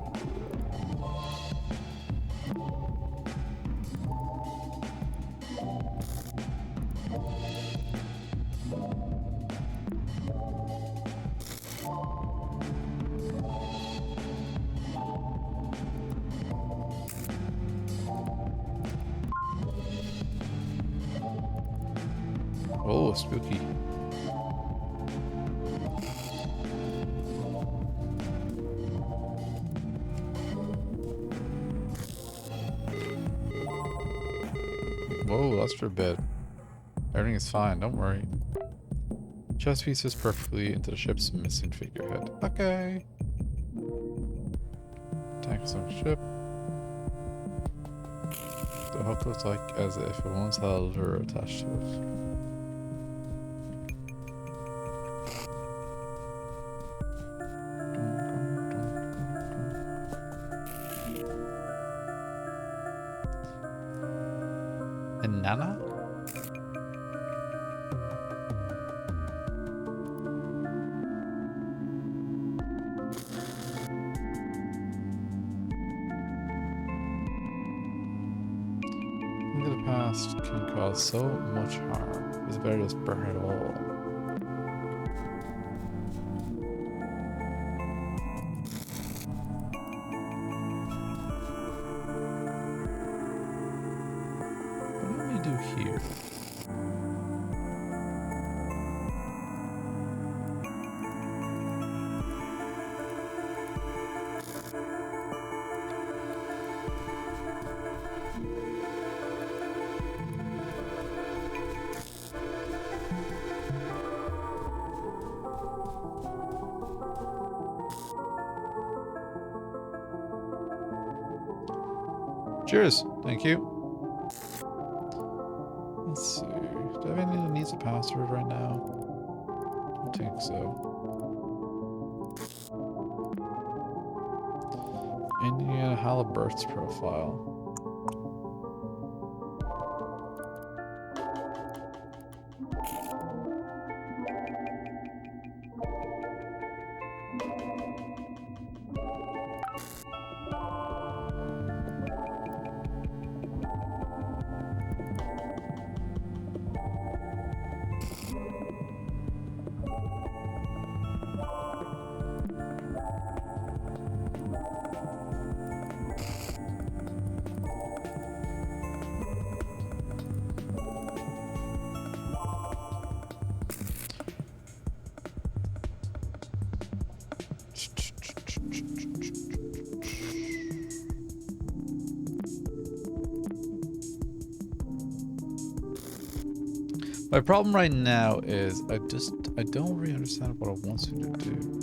Oh, spooky. Whoa, that's for a bit. Everything is fine, don't worry. Chess pieces perfectly into the ship's missing figurehead. Okay. Tanks on ship. The hook looks like as if it once held her attached to it. And Nana? The past can cause so much harm. It's better to just burn it all. What do we do here? Cheers. Thank you. Let's see. Do I have anything that needs a password right now? I don't think so. Indiana Halliburt's profile. My problem right now is I don't really understand what it wants me to do.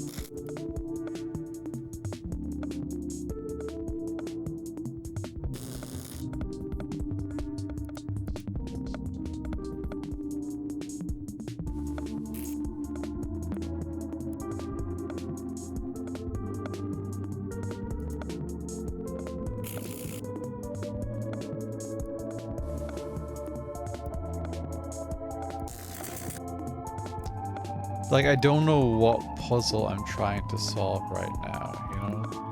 Like, I don't know what puzzle I'm trying to solve right now, you know?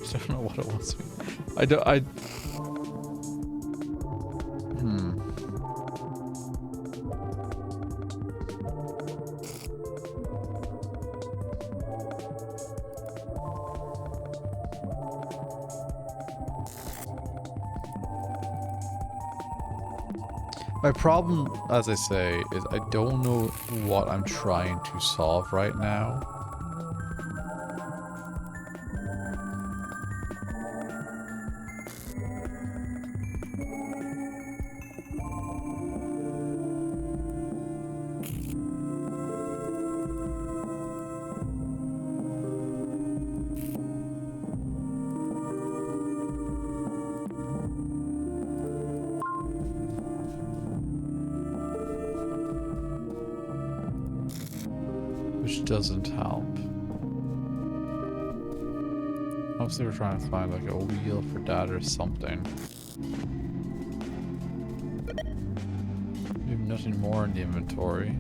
I don't know what it wants me. Hmm. My problem, as I say, is I don't know what I'm trying to solve right now. Which doesn't help. Obviously we're trying to find like a wheel for that or something. We have nothing more in the inventory.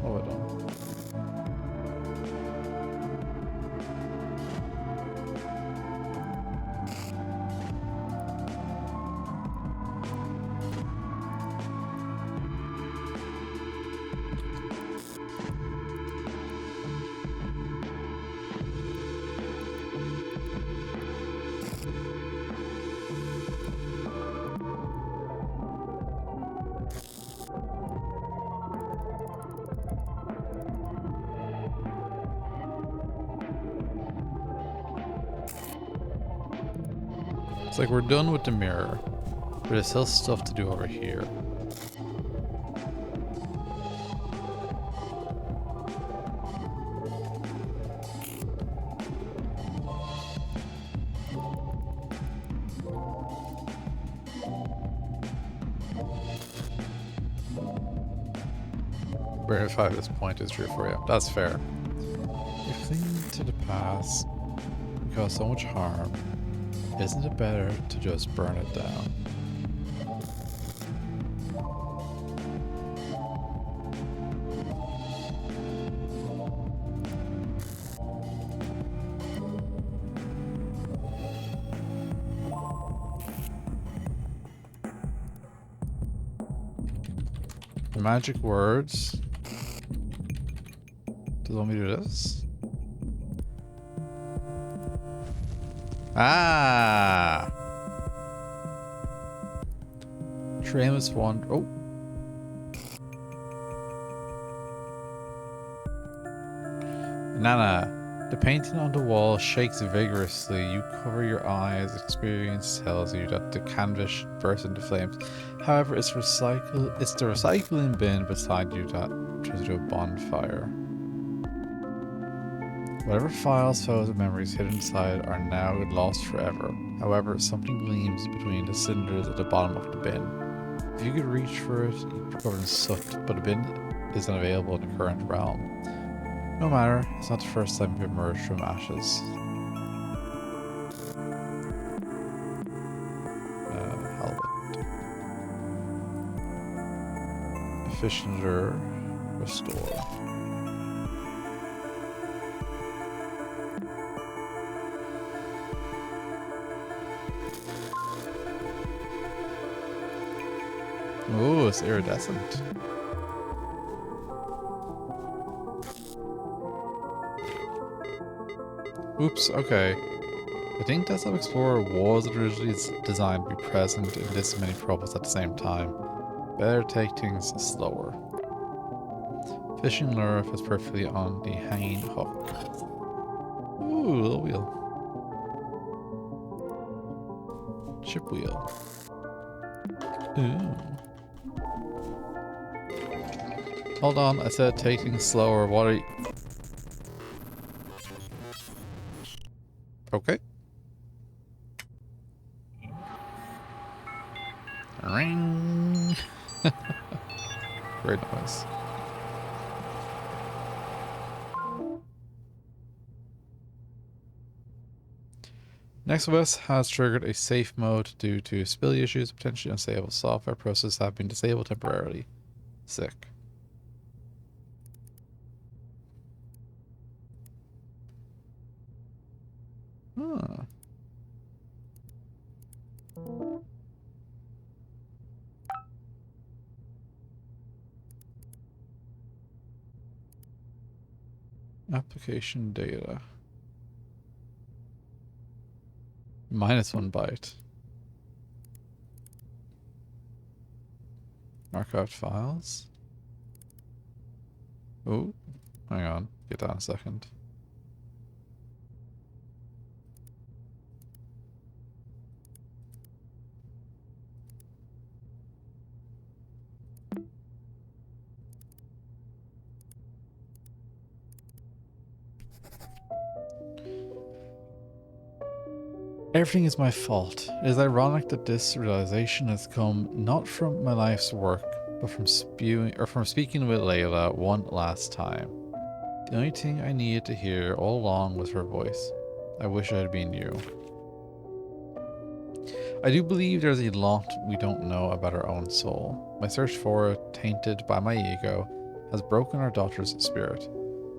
Oh, I don't. It's like we're done with the mirror, but there's still stuff to do over here. Verify if this point is true for you. That's fair. If clinging to the past can cause so much harm, isn't it better to just burn it down? The magic words. Does it want me to do this? Ah! Train was one. Oh. Nana, the painting on the wall shakes vigorously. You cover your eyes. Experience tells you that the canvas burst into flames. However, it's the recycling bin beside you that turns into a bonfire. Whatever files, photos, and memories hidden inside are now lost forever. However, something gleams between the cinders at the bottom of the bin. If you could reach for it, you'd be covered in soot, but the bin is unavailable in the current realm. No matter, it's not the first time you've emerged from ashes. Halbert. Efficienter, restore. Ooh, it's iridescent. Oops, okay. I think Desktop Explorer was originally designed to be present in this many problems at the same time. Better take things slower. Fishing lure is perfectly on the hanging hook. Ooh, little wheel. Ship wheel. Ooh. Hold on, I said take things slower. What are you... Okay. Ring. Great noise. NextOS has triggered a safe mode due to spill issues. Potentially unstable software processes have been disabled temporarily. Sick. Huh. Application data. -1 byte. Archived files. Oh, hang on. Get that in a second. Everything is my fault. It is ironic that this realization has come not from my life's work, but from speaking with Layla one last time. The only thing I needed to hear all along was her voice. I wish it had been you. I do believe there's a lot we don't know about our own soul. My search for it, tainted by my ego, has broken our daughter's spirit.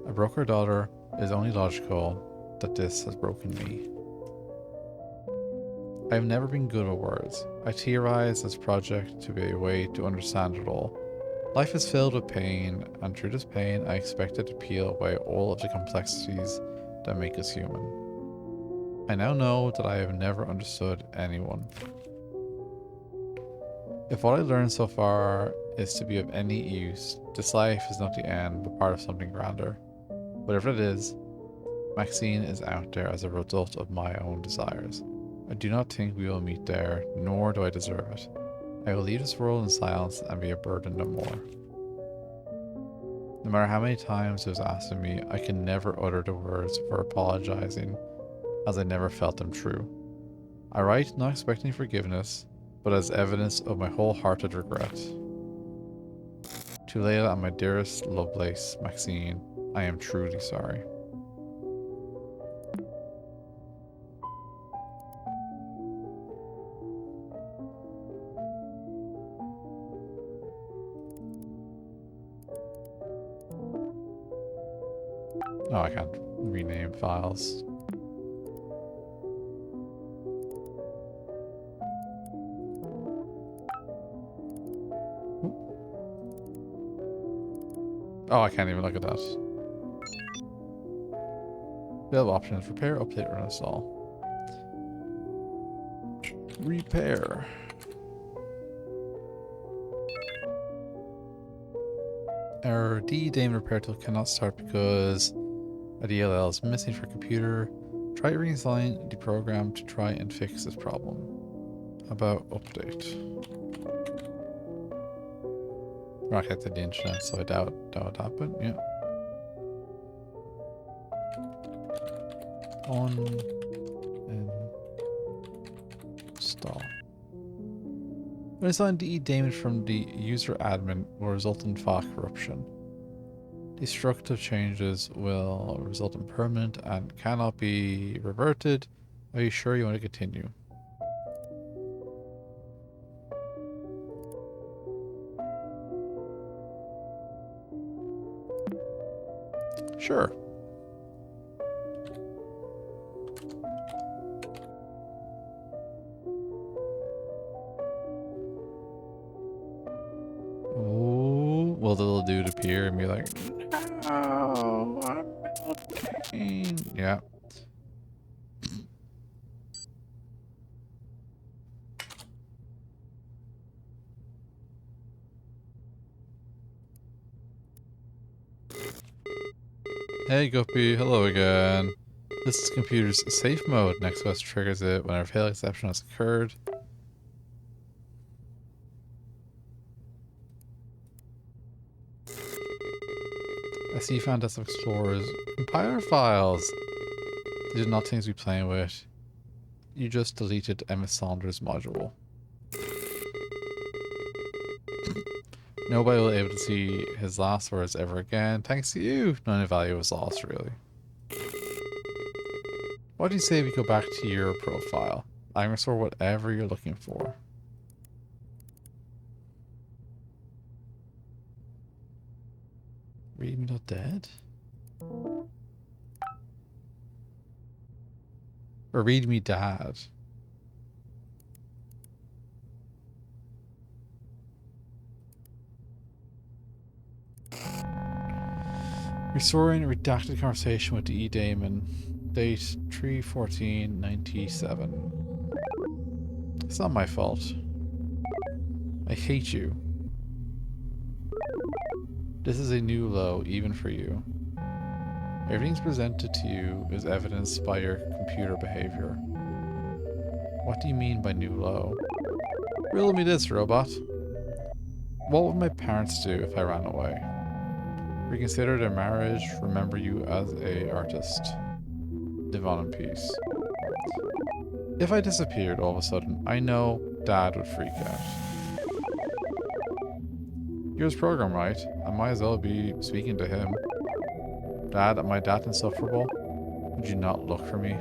I broke her daughter. It is only logical that this has broken me. I have never been good with words. I theorized this project to be a way to understand it all. Life is filled with pain, and through this pain I expected to peel away all of the complexities that make us human. I now know that I have never understood anyone. If what I learned so far is to be of any use, this life is not the end, but part of something grander. Whatever it is, Maxine is out there as a result of my own desires. I do not think we will meet there, nor do I deserve it. I will leave this world in silence and be a burden no more. No matter how many times it was asked of me, I can never utter the words for apologizing, as I never felt them true. I write not expecting forgiveness, but as evidence of my wholehearted regret. To Layla and my dearest Lovelace, Maxine, I am truly sorry. Oh, I can't rename files. Oh, I can't even look at that. Available options: repair, update, or uninstall. Repair. Error D. Dame repair tool cannot start because a DLL is missing for computer. Try reinstalling the program to try and fix this problem. How about update? We're not connected to the internet, so I doubt that would happen. Yeah. On and install. When installing DE damage from the user admin will result in file corruption. Destructive changes will result in permanent and cannot be reverted. Are you sure you want to continue? Sure. Oh, will the little dude appear and be like, no, I'm melting. Yeah. Hey Guppy, hello again. This is computer's safe mode. Next quest triggers it whenever fail exception has occurred. I see you found Desktop Explorer's compiler files. These are not things we playing with. You just deleted MS Saunders module. Nobody will be able to see his last words ever again. Thanks to you, none of value was lost, really. What do you say we go back to your profile? I can restore whatever you're looking for. Read me not dead? Or read me dad? Restoring a redacted conversation with E. Damon. Date 3/14/97. It's not my fault. I hate you. This is a new low, even for you. Everything's presented to you is evidenced by your computer behavior. What do you mean by new low? Riddle me this, robot. What would my parents do if I ran away? Reconsider their marriage, remember you as a artist. Live on in peace. If I disappeared all of a sudden, I know Dad would freak out. You're his program, right? I might as well be speaking to him. Dad, am I that insufferable? Would you not look for me?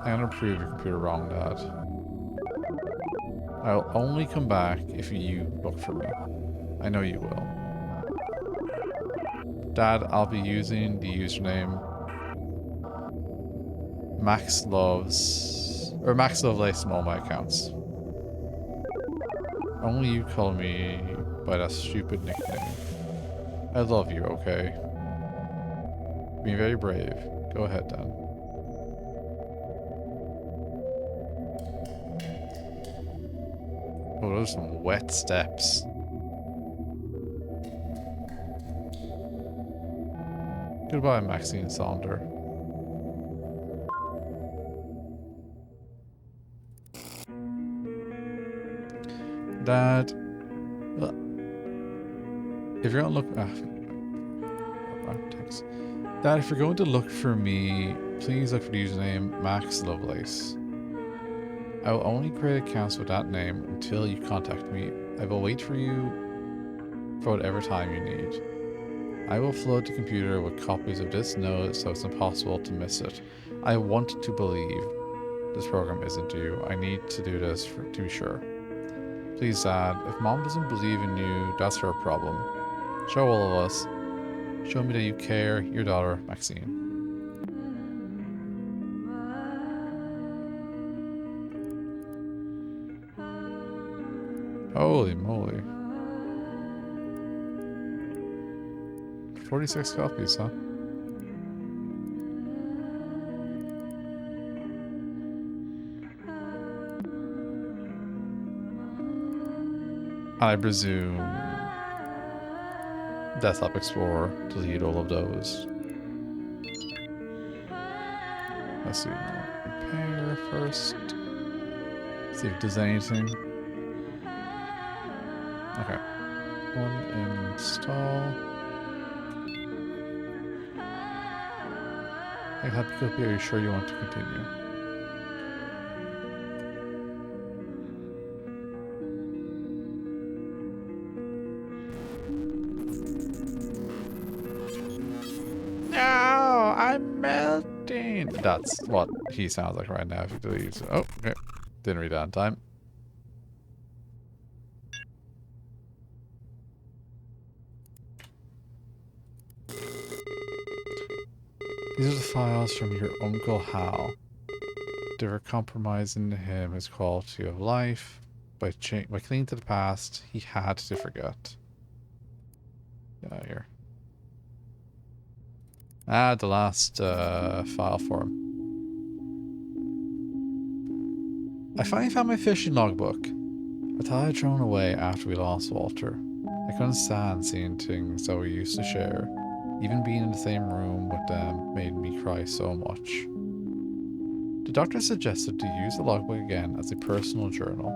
I'm gonna prove your computer wrong, Dad. I'll only come back if you look for me. I know you will. Dad, I'll be using the username Max Lovelace on all my accounts. Only you call me by that stupid nickname. I love you, okay? Being very brave. Go ahead, then. Oh, those are some wet steps. Goodbye, Maxine Saunder. Dad, if you're gonna look, thanks. Dad, if you're going to look for me, please look for the username Max Lovelace. I will only create accounts with that name until you contact me. I will wait for you for whatever time you need. I will flood the computer with copies of this note so it's impossible to miss it. I want to believe this program isn't you. I need to do this to be sure. Please, Dad, if Mom doesn't believe in you, that's her problem. Show all of us. Show me that you care. Your daughter, Maxine. Holy moly. 46 copies, huh? I presume Desktop Explorer deleted all of those. Let's see. Repair first. See if there's anything. Okay. Uninstall. Hey, Happy Copy, are you sure you want to continue? No, I'm melting. That's what he sounds like right now if he deletes it. Oh, okay. Didn't read that in time. These are the files from your Uncle Hal. They were compromising him his quality of life. By clinging to the past, he had to forget. Get out of here. Ah, the last file for him. I finally found my fishing logbook. I thought I'd thrown away after we lost Walter. I couldn't stand seeing things that we used to share. Even being in the same room with them made me cry so much. The doctor suggested to use the logbook again as a personal journal.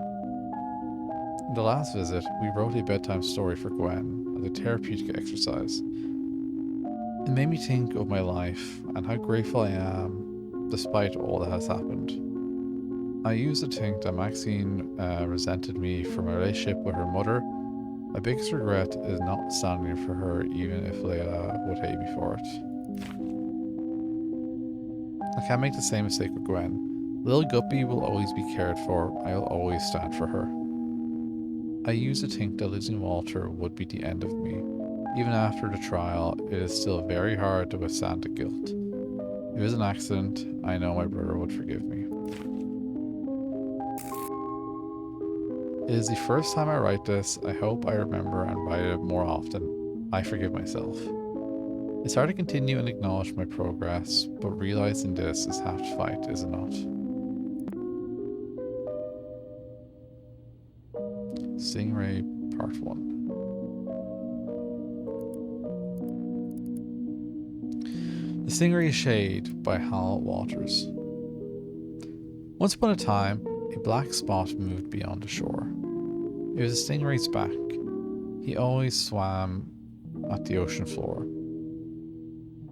In the last visit, we wrote a bedtime story for Gwen as a therapeutic exercise. It made me think of my life and how grateful I am despite all that has happened. I used to think that Maxine resented me for my relationship with her mother. My biggest regret is not standing for her even if Layla would hate me for it. I can't make the same mistake with Gwen. Little Guppy will always be cared for. I'll always stand for her. I used to think that losing Walter would be the end of me. Even after the trial, it is still very hard to withstand the guilt. If it was an accident, I know my brother would forgive me. It is the first time I write this. I hope I remember and write it more often. I forgive myself. It's hard to continue and acknowledge my progress, but realizing this is half the fight, is it not? Stingray Part 1. The Stingray Shade by Hal Waters. Once upon a time, a black spot moved beyond the shore. It was a stingray's back. He always swam at the ocean floor.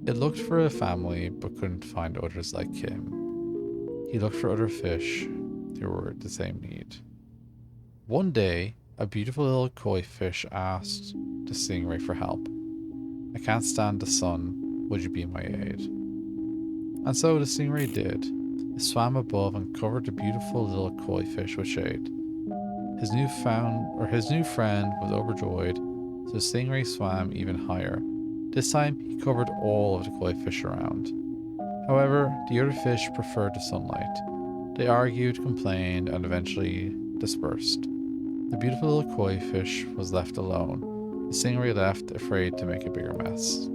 It looked for a family but couldn't find others like him. He looked for other fish who were the same need. One day, a beautiful little koi fish asked the stingray for help. I can't stand the sun. Would you be my aid? And so the stingray did. It swam above and covered the beautiful little koi fish with shade. His new friend was overjoyed, so the stingray swam even higher. This time he covered all of the koi fish around. However, the other fish preferred the sunlight. They argued, complained, and eventually dispersed. The beautiful little koi fish was left alone. The stingray left, afraid to make a bigger mess.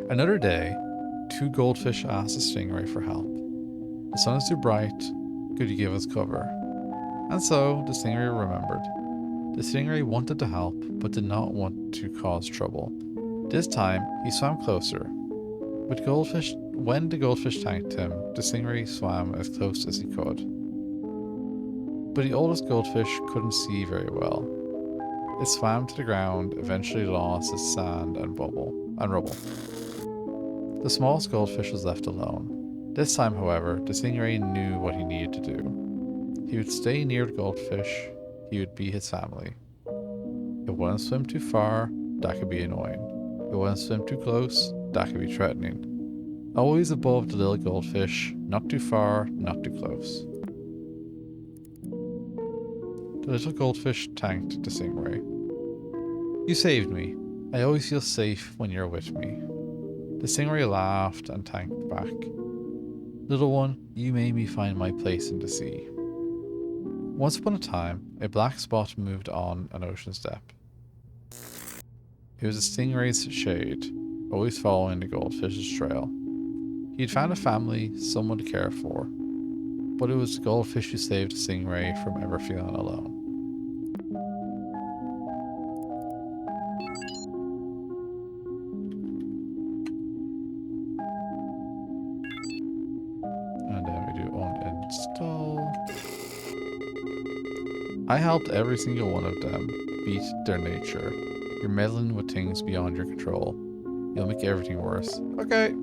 Another day, two goldfish asked the stingray for help. The sun is too bright, could you give us cover? And so the stingray remembered. The stingray wanted to help, but did not want to cause trouble. This time, he swam closer. When the goldfish thanked him, the stingray swam as close as he could. But the oldest goldfish couldn't see very well. It swam to the ground, eventually lost its sand and rubble. The smallest goldfish was left alone. This time, however, the stingray knew what he needed to do. He would stay near the goldfish. He would be his family. It wouldn't swim too far. That could be annoying. It wouldn't swim too close. That could be threatening. Always above the little goldfish. Not too far, not too close. The little goldfish thanked the stingray. You saved me. I always feel safe when you're with me. The stingray laughed and thanked back. Little one, you made me find my place in the sea. Once upon a time, a black spot moved on an ocean's depth. It was a stingray's shade, always following the goldfish's trail. He had found a family, someone to care for, but it was the goldfish who saved the stingray from ever feeling alone. And then we do uninstall. I helped every single one of them beat their nature. You're meddling with things beyond your control. You'll make everything worse. Okay.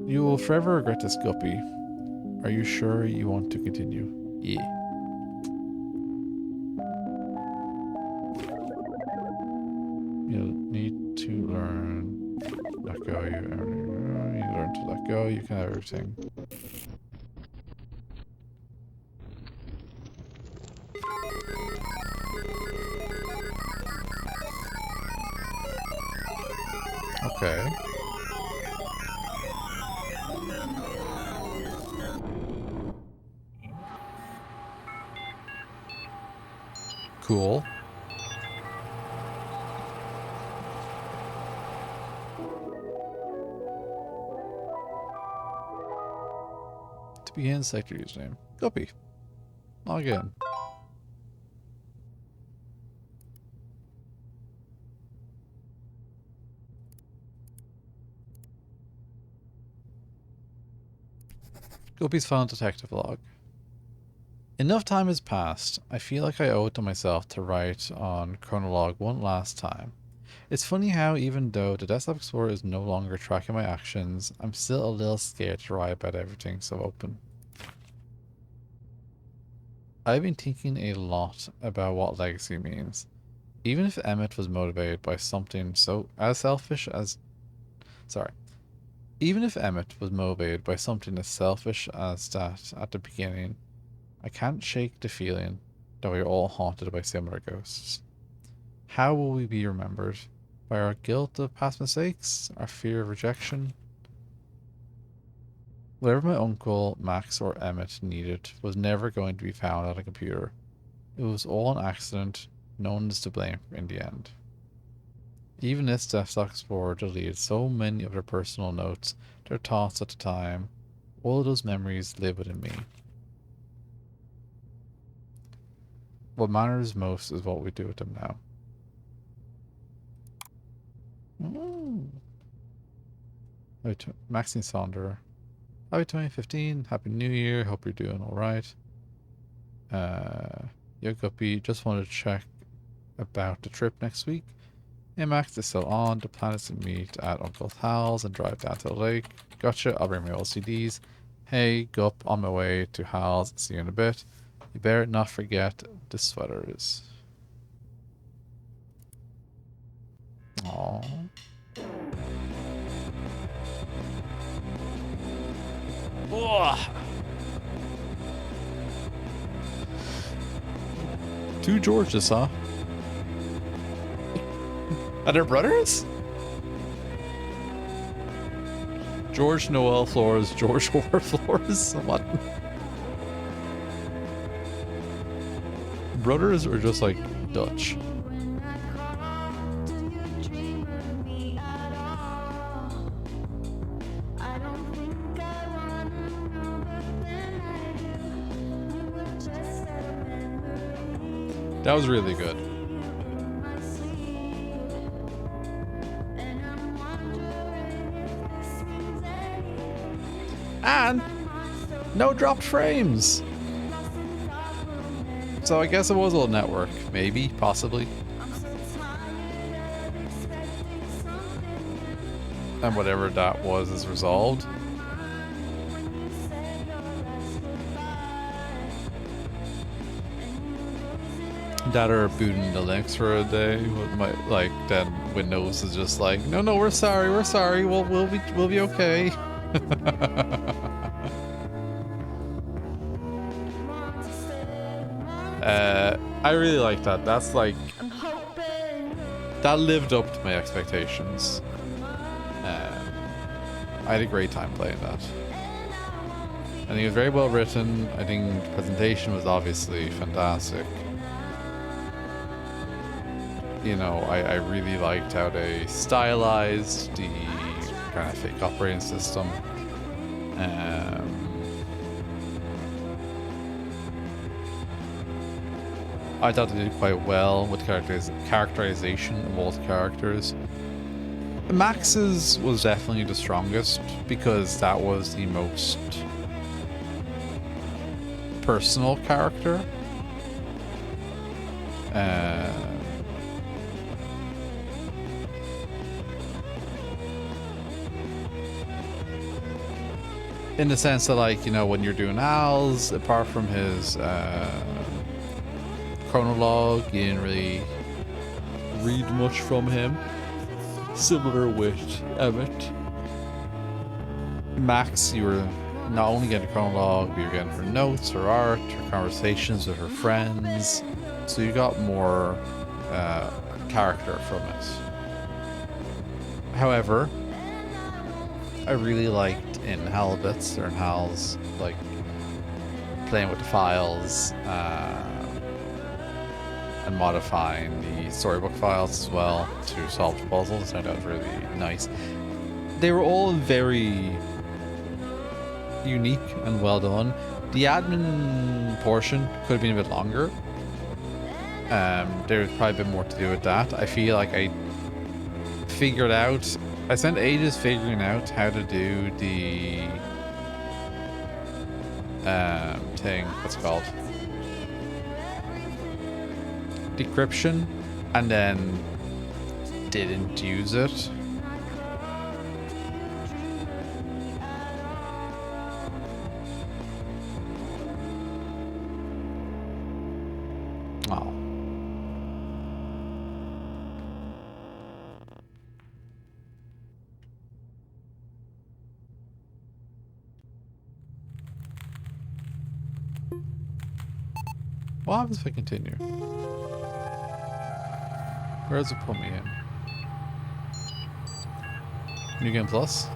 You will forever regret this, Guppy. Are you sure you want to continue? Yeah. You'll need to learn. Let go. You learn to let go. You can have everything. Okay. Cool. To begin, select your username. Guppy. Log in. Guppy's final detective log. Enough time has passed. I feel like I owe it to myself to write on Chronolog one last time. It's funny how even though the Desktop Explorer is no longer tracking my actions, I'm still a little scared to write about everything so open. I've been thinking a lot about what legacy means. Even if Emmett was motivated by something so as selfish as... Sorry. Even if Emmett was motivated by something as selfish as that at the beginning, I can't shake the feeling that we are all haunted by similar ghosts. How will we be remembered? By our guilt of past mistakes? Our fear of rejection? Whatever my uncle, Max, or Emmett needed was never going to be found on a computer. It was all an accident. No one is to blame in the end. Even this Desktop Explorer deleted so many of their personal notes, their thoughts at the time. All of those memories live within me. What matters most is what we do with them now. Maxine Sonder. Happy 2015. Happy New Year. Hope you're doing alright. Yo Guppy, just wanted to check about the trip next week. Hey Max is still on. The plan is to meet at Uncle Hal's and drive down to the lake. Gotcha, I'll bring my LCDs. Hey Gup, on my way to Hal's. See you in a bit. You better not forget the sweaters. Aww. Ugh. 2 Georges, huh? Are they brothers? George Noel Flores, George Howard Flores? What? Brothers or just like Dutch? That was really good. And no dropped frames. So I guess it was a little network. Maybe, possibly. And whatever that was is resolved. That or booting the Linux for a day with my then Windows is just like, no, we're sorry, we'll be okay. I really like that. That's like, that lived up to my expectations. I had a great time playing that. I think it was very well written. I think the presentation was obviously fantastic. You know, I really liked how they stylized the kind of fake operating system. I thought they did quite well with characterization of all the characters. Max's was definitely the strongest because that was the most personal character. In the sense that, like, you know, when you're doing Al's, apart from his chronologue, you didn't really read much from him. Similar with Emmett. Max, you were not only getting a chronologue, but you were getting her notes, her art, her conversations with her friends. So you got more character from it. However, I really liked in Halibut's or in Hal's, like, playing with the files and modifying the storybook files as well to solve the puzzles. I thought that was really nice. They were all very unique and well done. The admin portion could have been a bit longer. There's probably a bit more to do with that. I feel like I figured out... I spent ages figuring out how to do the... thing. What's it called? Decryption. And then didn't use it. Oh. What happens if I continue? Where does it put me in? New Game Plus?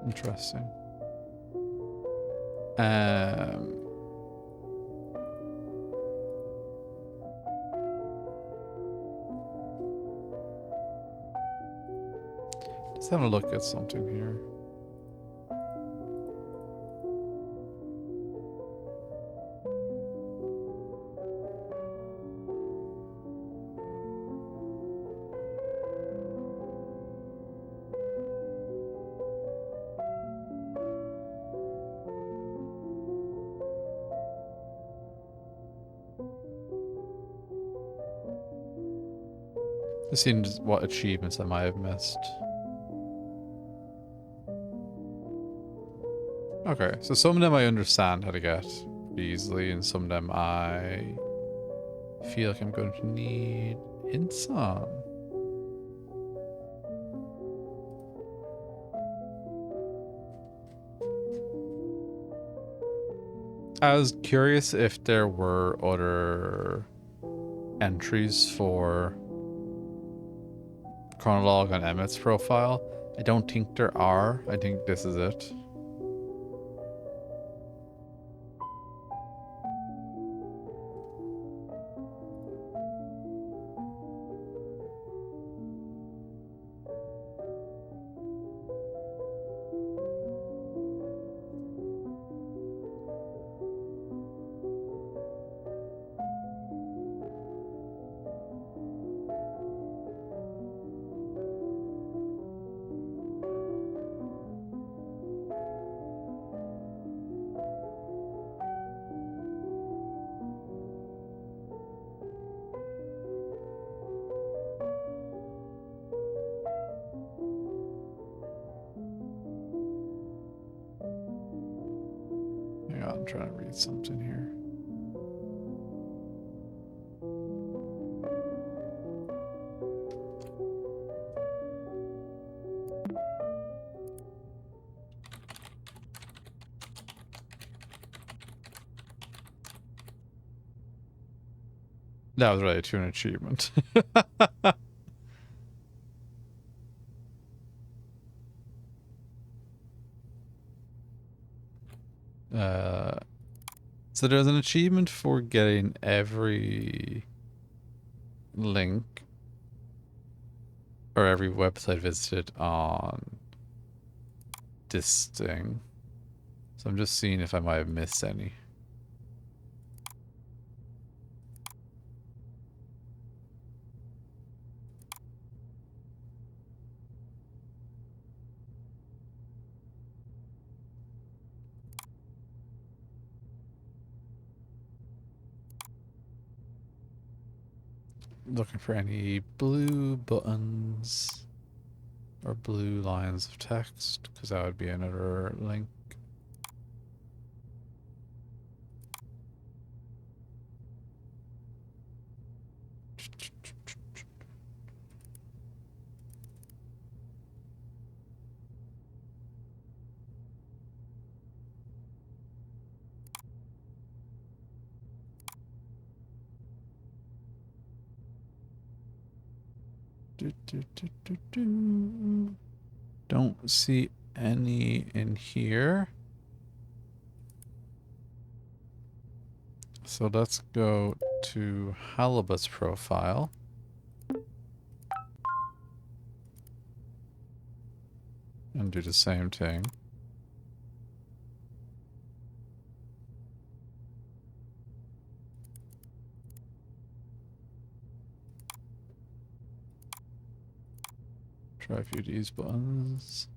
Interesting. Let's have a look at something here. Just seeing what achievements I might have missed. Okay, so some of them I understand how to get easily, and some of them I feel like I'm going to need hints on. I was curious if there were other entries for Chronologue on Emmett's profile. I don't think there are. I think this is it. Hang on, I'm trying to read something here. That was related to an achievement. So there's an achievement for getting every link or every website visited on this thing. So I'm just seeing if I might have missed any. Looking for any blue buttons or blue lines of text, because that would be another link. Don't see any in here. So let's go to Halibut's profile. And do the same thing. Try a few of these buttons.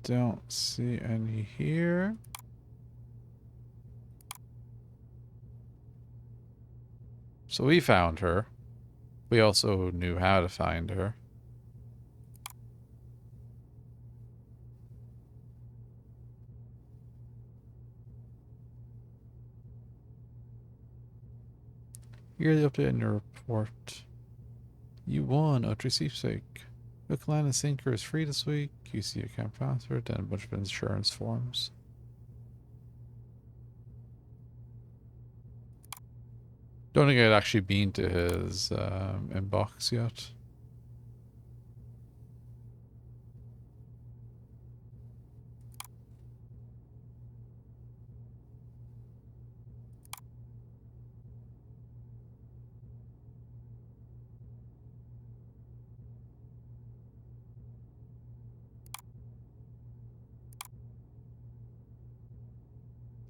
Don't see any here. So we found her. We also knew how to find her. Here's the update on your report. You won Ultra Sweepstake. Hook, line, and sinker is free this week. QC account password and a bunch of insurance forms. Don't think I'd actually been to his inbox yet.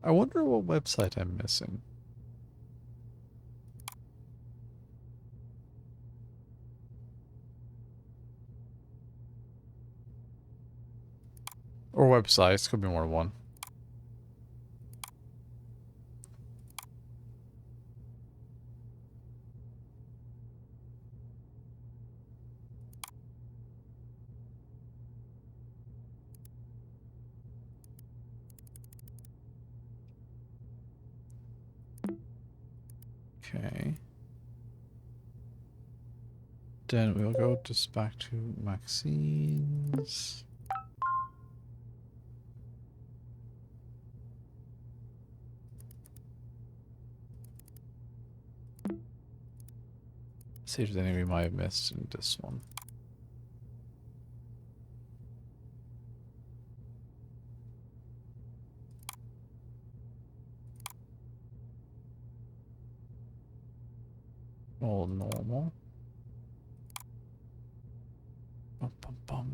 I wonder what website I'm missing. Or websites, could be more than one. Okay. Then we'll go just back to Maxine's. See if there's anything we might have missed in this one. All normal. Bum, bum, bum.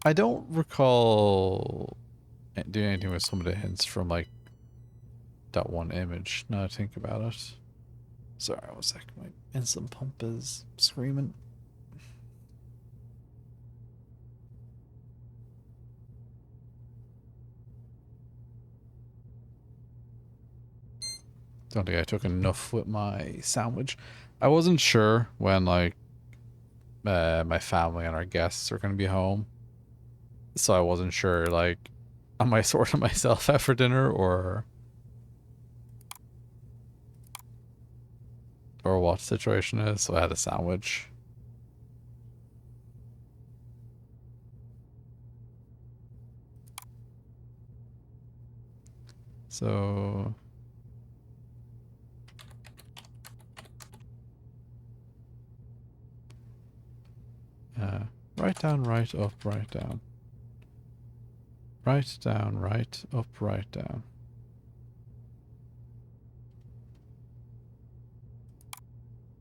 I don't recall doing anything with some of the hints from like that one image. Now I think about it. Sorry, 1 second. My insulin pump is screaming. Don't think I took enough with my sandwich. I wasn't sure when like my family and our guests are going to be home. So I wasn't sure, like, am I sorting myself out for dinner or what the situation is. So I had a sandwich. So right down, right up, right down. Right down, right up, right down.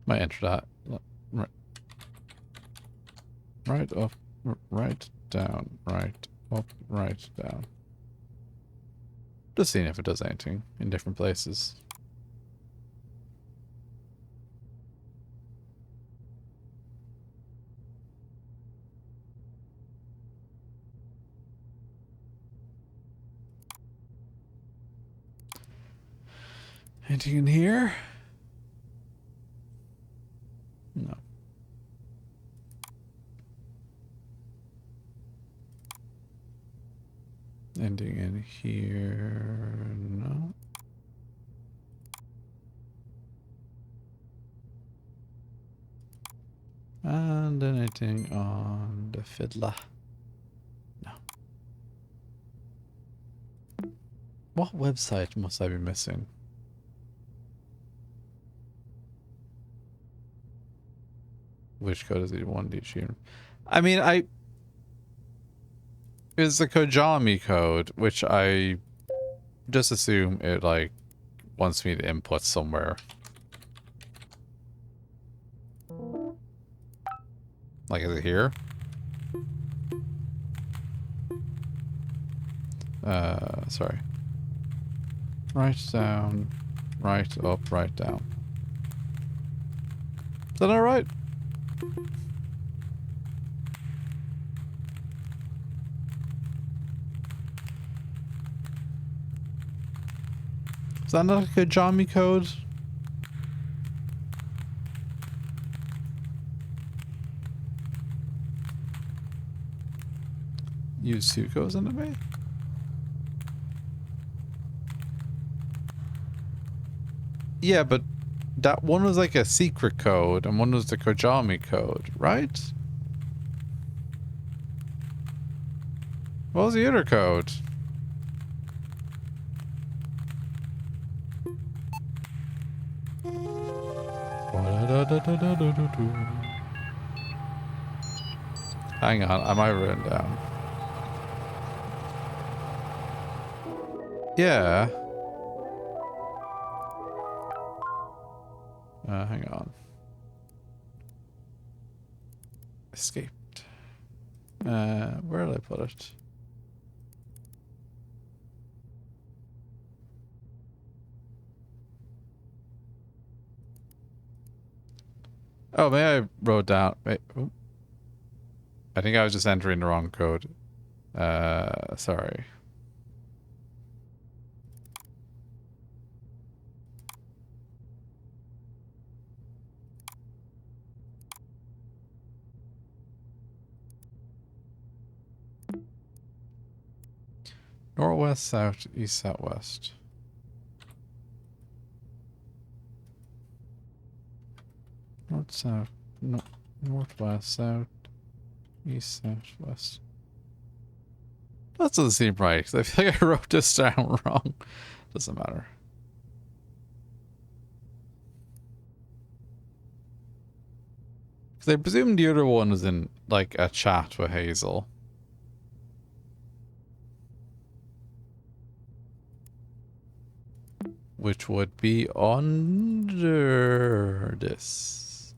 Might enter that. Right up, right down, right up, right down. Just seeing if it does anything in different places. Anything in here? No. Ending in here. No. And anything on the fiddler? No. What website must I be missing? Which code is the one D achievement? I mean, it's the Kojami code, which I just assume it like wants me to input somewhere. Like, is it here? Sorry. Right down, right up, right down. Is that alright? Is that not a Kojami code? Use Suiko's enemy? Yeah, but that one was like a secret code and one was the Kojami code, right? What was the other code? Hang on, I might have written down. Yeah. Hang on. Escaped. Where did I put it? Oh, maybe I wrote down. Wait, I think I was just entering the wrong code. Sorry. Northwest, south, east, southwest. North, south, no, northwest, south, east, southwest. That doesn't seem right, because I feel like I wrote this down wrong. Doesn't matter. Because I presume the other one was in, like, a chat with Hazel. Which would be under this.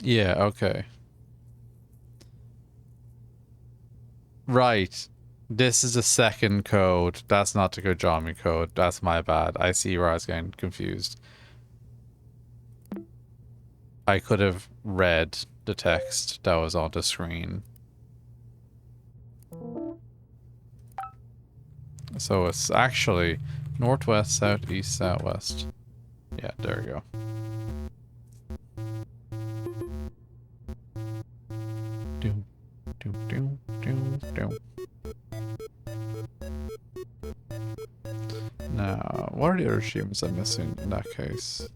Yeah, okay. Right. This is the second code. That's not the Kojami code. That's my bad. I see where I was getting confused. I could have read the text that was on the screen. So it's actually northwest, southeast, southwest. Yeah, there we go. Doom, doom, doom, doom, doom. Now, what are the other achievements I'm missing in that case?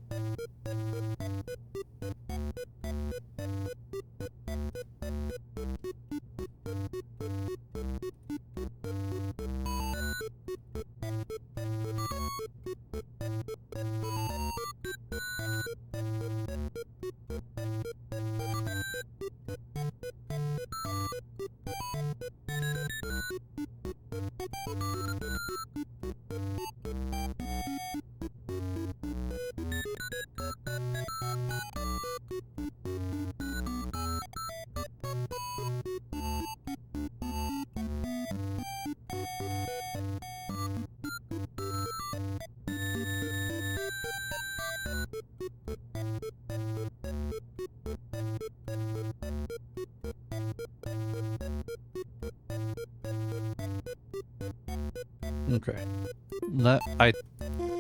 Okay.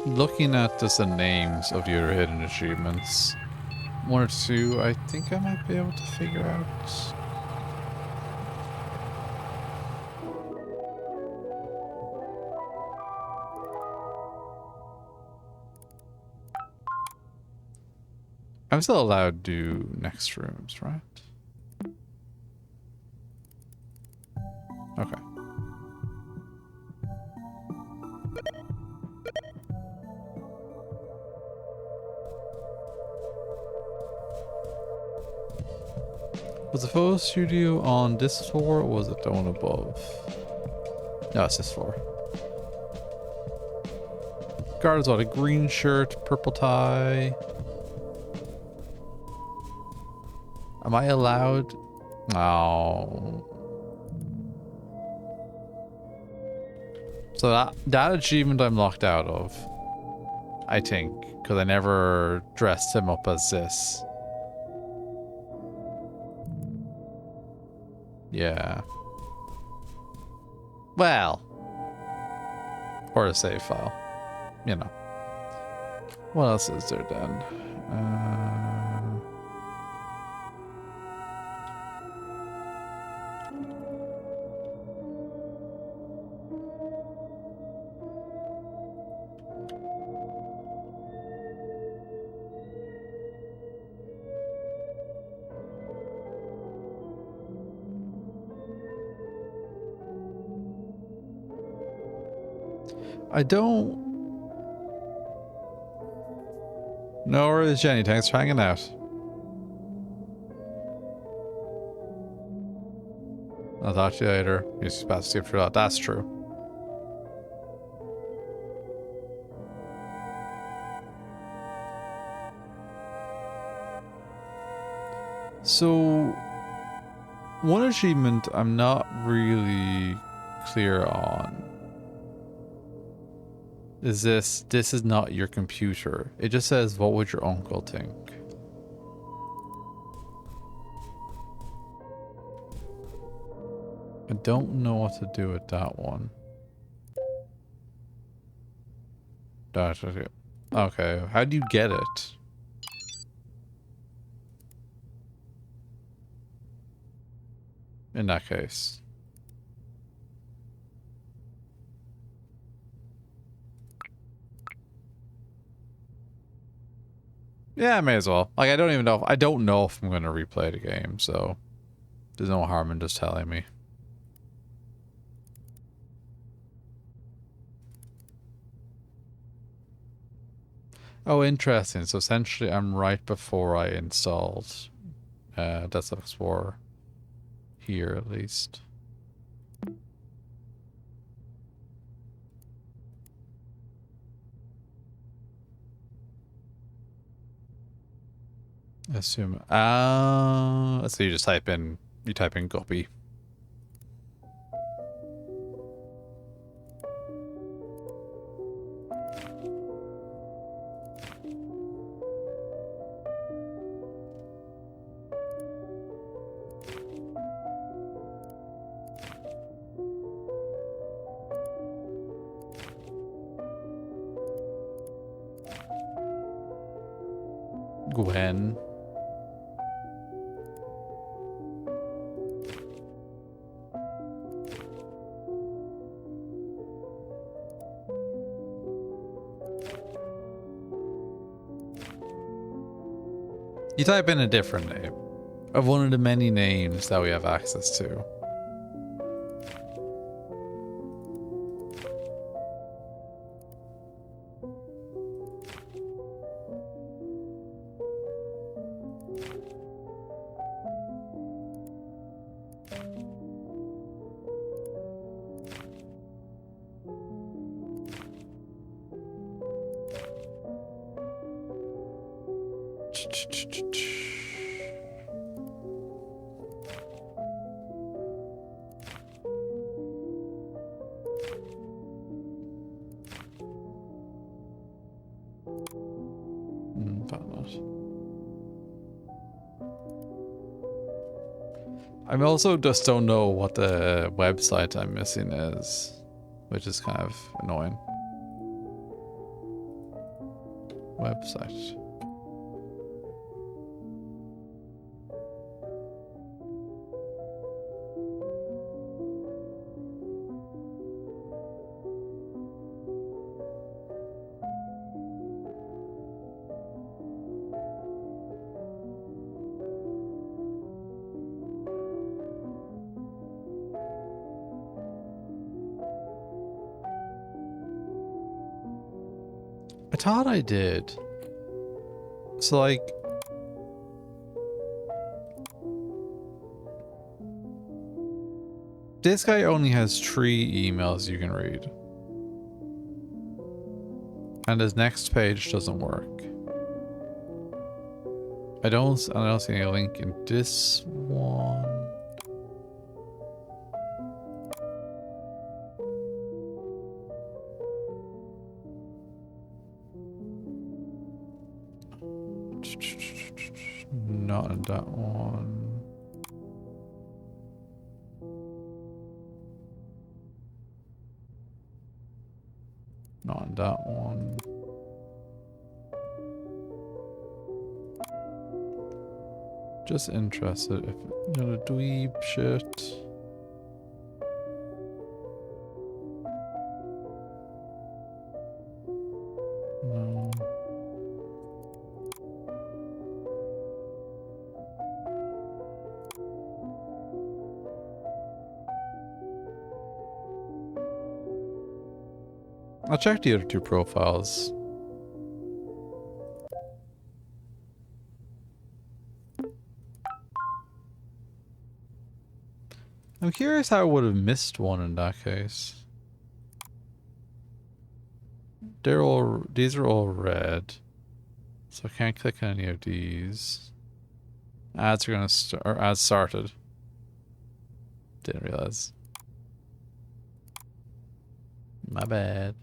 Looking at just the names of your hidden achievements, one or two I think I might be able to figure out. I'm still allowed to do next rooms, right? Okay. Was the photo studio on this floor or was it the one above? No, it's this floor. Guard has got a green shirt, purple tie. Am I allowed? Oh. So that achievement I'm locked out of. I think. Because I never dressed him up as this. Yeah. Well. Or a save file. You know. What else is there then? I don't... No worries, Jenny. Thanks for hanging out. I'll talk to you later. You're about to skip through that. That's true. So, one achievement I'm not really clear on is this is not your computer. It just says, what would your uncle think? I don't know what to do with that one. Okay, how do you get it? In that case. Yeah, I may as well. Like, I don't know if I'm gonna replay the game, so there's no harm in just telling me. Oh, interesting. So essentially I'm right before I installed Death of Explorer. Here, at least. Assume. So you just type in Guppy. Gwen. You type in a different name of one of the many names that we have access to. I also just don't know what the website I'm missing is, which is kind of annoying. Website. I thought I did. So like, this guy only has 3 emails you can read. And his next page doesn't work. I don't see any link in this one. Not in that one. Not in that one. Just interested if you know the dweeb shit. No. I'll check the other 2 profiles. I'm curious how I would have missed one in that case. These are all red. So I can't click on any of these. Ads are gonna start, or ads started. Didn't realize. My bad.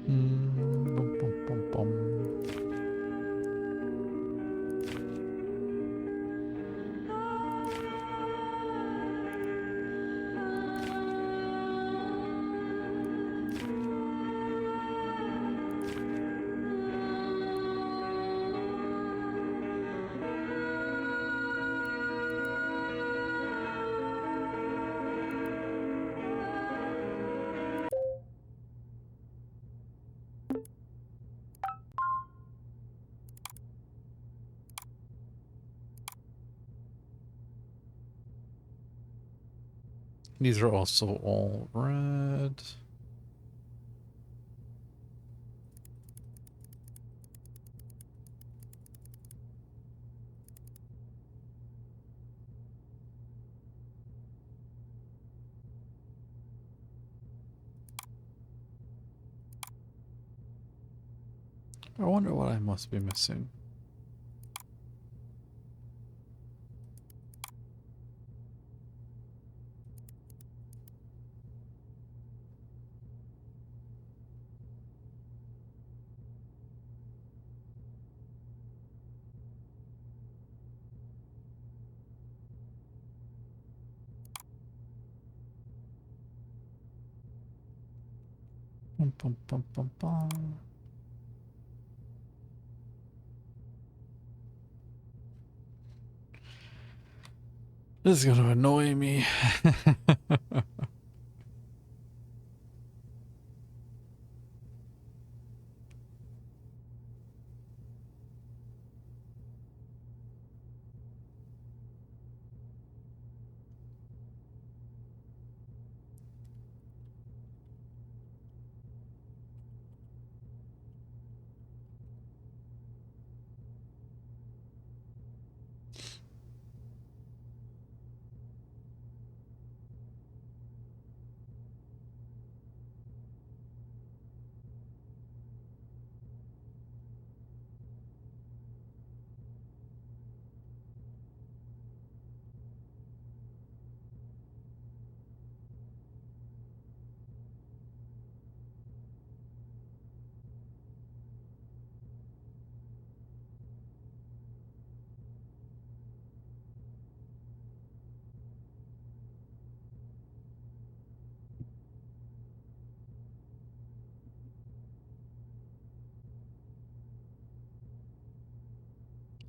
Bum, bum, bum, bum. These are also all red. I wonder what I must be missing. Bum, bum, bum, bum, bum. This is gonna annoy me.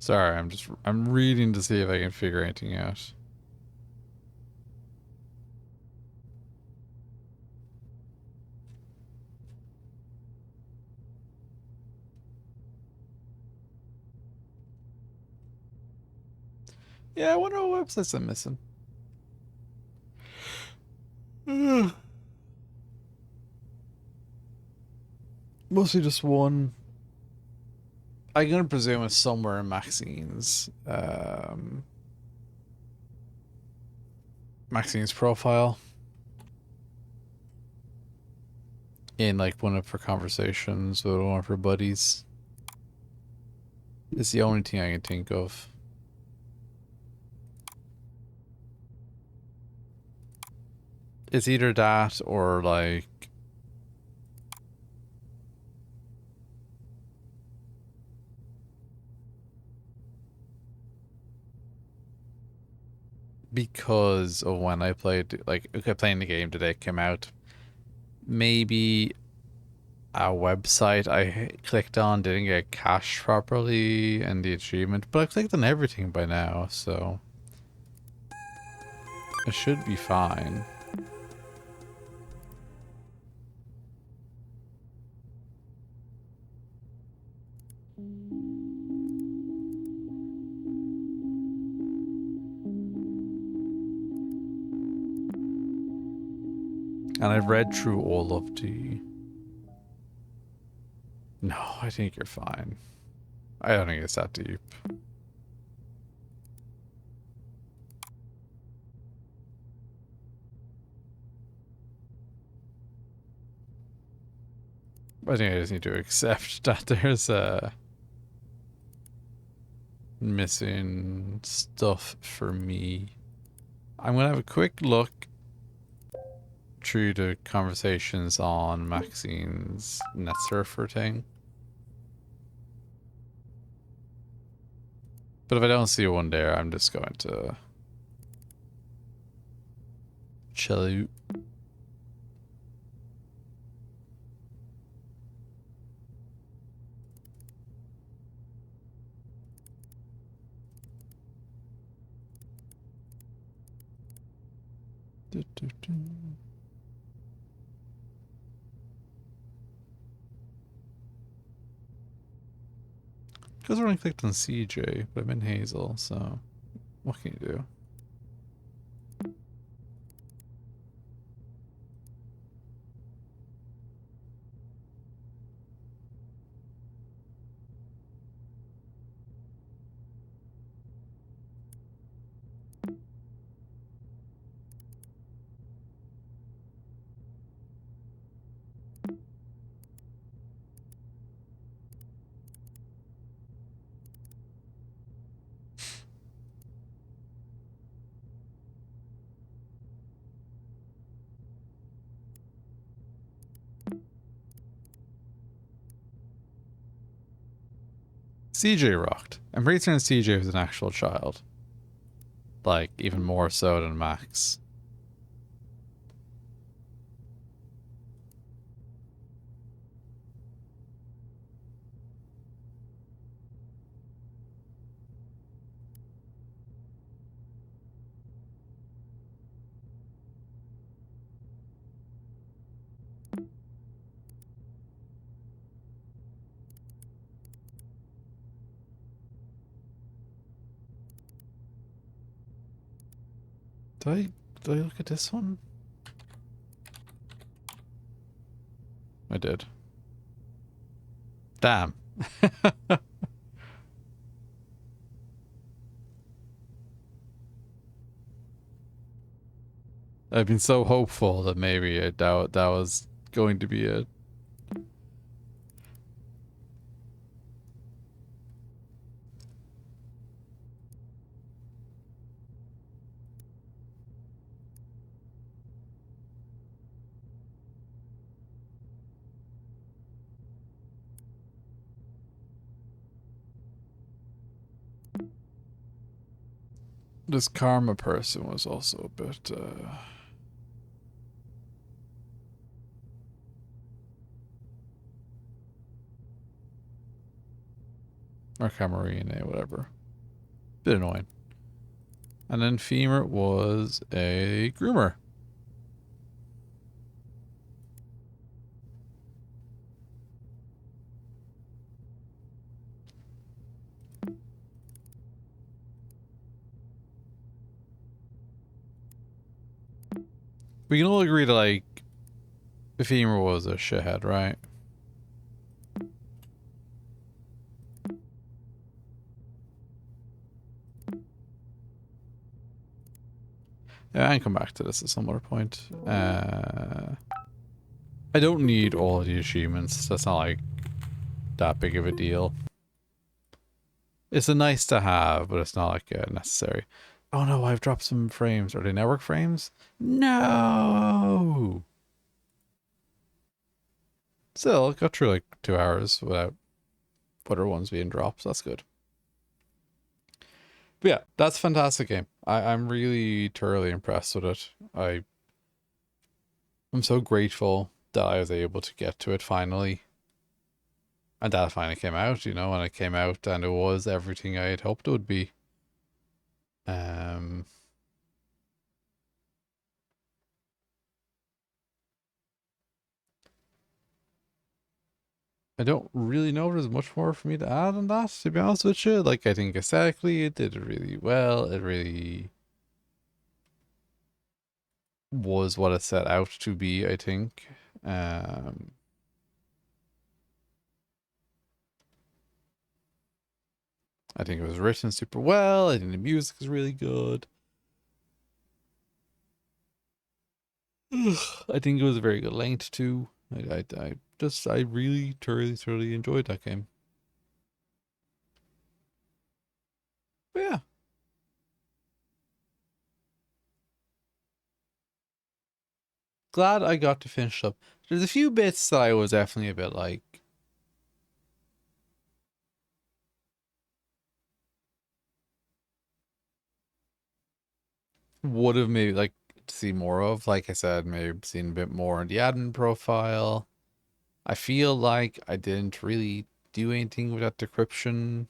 Sorry, I'm reading to see if I can figure anything out. Yeah, I wonder what websites I'm missing. Mostly just one. I'm gonna presume it's somewhere in Maxine's profile. In like one of her conversations with one of her buddies. It's the only thing I can think of. It's either that or like because of when I played, like, okay, playing the game today came out. Maybe a website I clicked on didn't get cached properly and the achievement, but I clicked on everything by now, so it should be fine. And I've read through all of the... No, I think you're fine. I don't think it's that deep. I think I just need to accept that there's missing stuff for me. I'm gonna have a quick look through the conversations on Maxine's NetSurfer thing. But if I don't see one there, I'm just going to chill out. Because I only clicked on CJ, but I'm in Hazel, so what can you do? CJ rocked. I'm pretty certain CJ was an actual child. Like, even more so than Max. Did I look at this one? I did. Damn. I've been so hopeful that maybe that was going to be it. This karma person was also a bit, or Camarine, whatever. Bit annoying. And then Femur was a groomer. We can all agree that, like, the Femur was a shithead, right? Yeah, I can come back to this at some other point. I don't need all of the achievements. That's not, like, that big of a deal. It's a nice to have, but it's not, like, necessary. Oh no, I've dropped some frames. Are they network frames? No! Still, got through, like, 2 hours without other ones being dropped. So that's good. But yeah, that's a fantastic game. I'm really thoroughly impressed with it. I'm so grateful that I was able to get to it finally. And that finally came out, you know, and it came out and it was everything I had hoped it would be. Um I don't really know if there's much more for me to add on that, to be honest with you. Like, I think aesthetically it did really well. It really was what it set out to be, I think. I think it was written super well. I think the music is really good. I think it was a very good length too. I really thoroughly enjoyed that game. But yeah. Glad I got to finish up. There's a few bits that I was definitely a bit like, would have maybe like to see more of. Like I said, maybe seen a bit more in the admin profile. I feel like I didn't really do anything with that decryption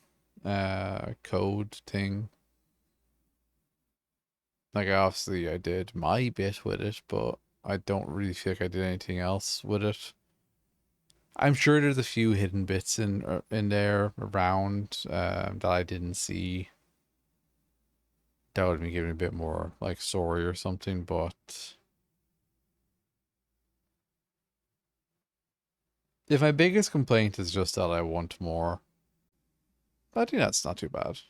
code thing. Like, obviously I did my bit with it, but I don't really feel like I did anything else with it. I'm sure there's a few hidden bits in there around that I didn't see. That would be giving a bit more like story or something, but if my biggest complaint is just that I want more, I think that's not too bad.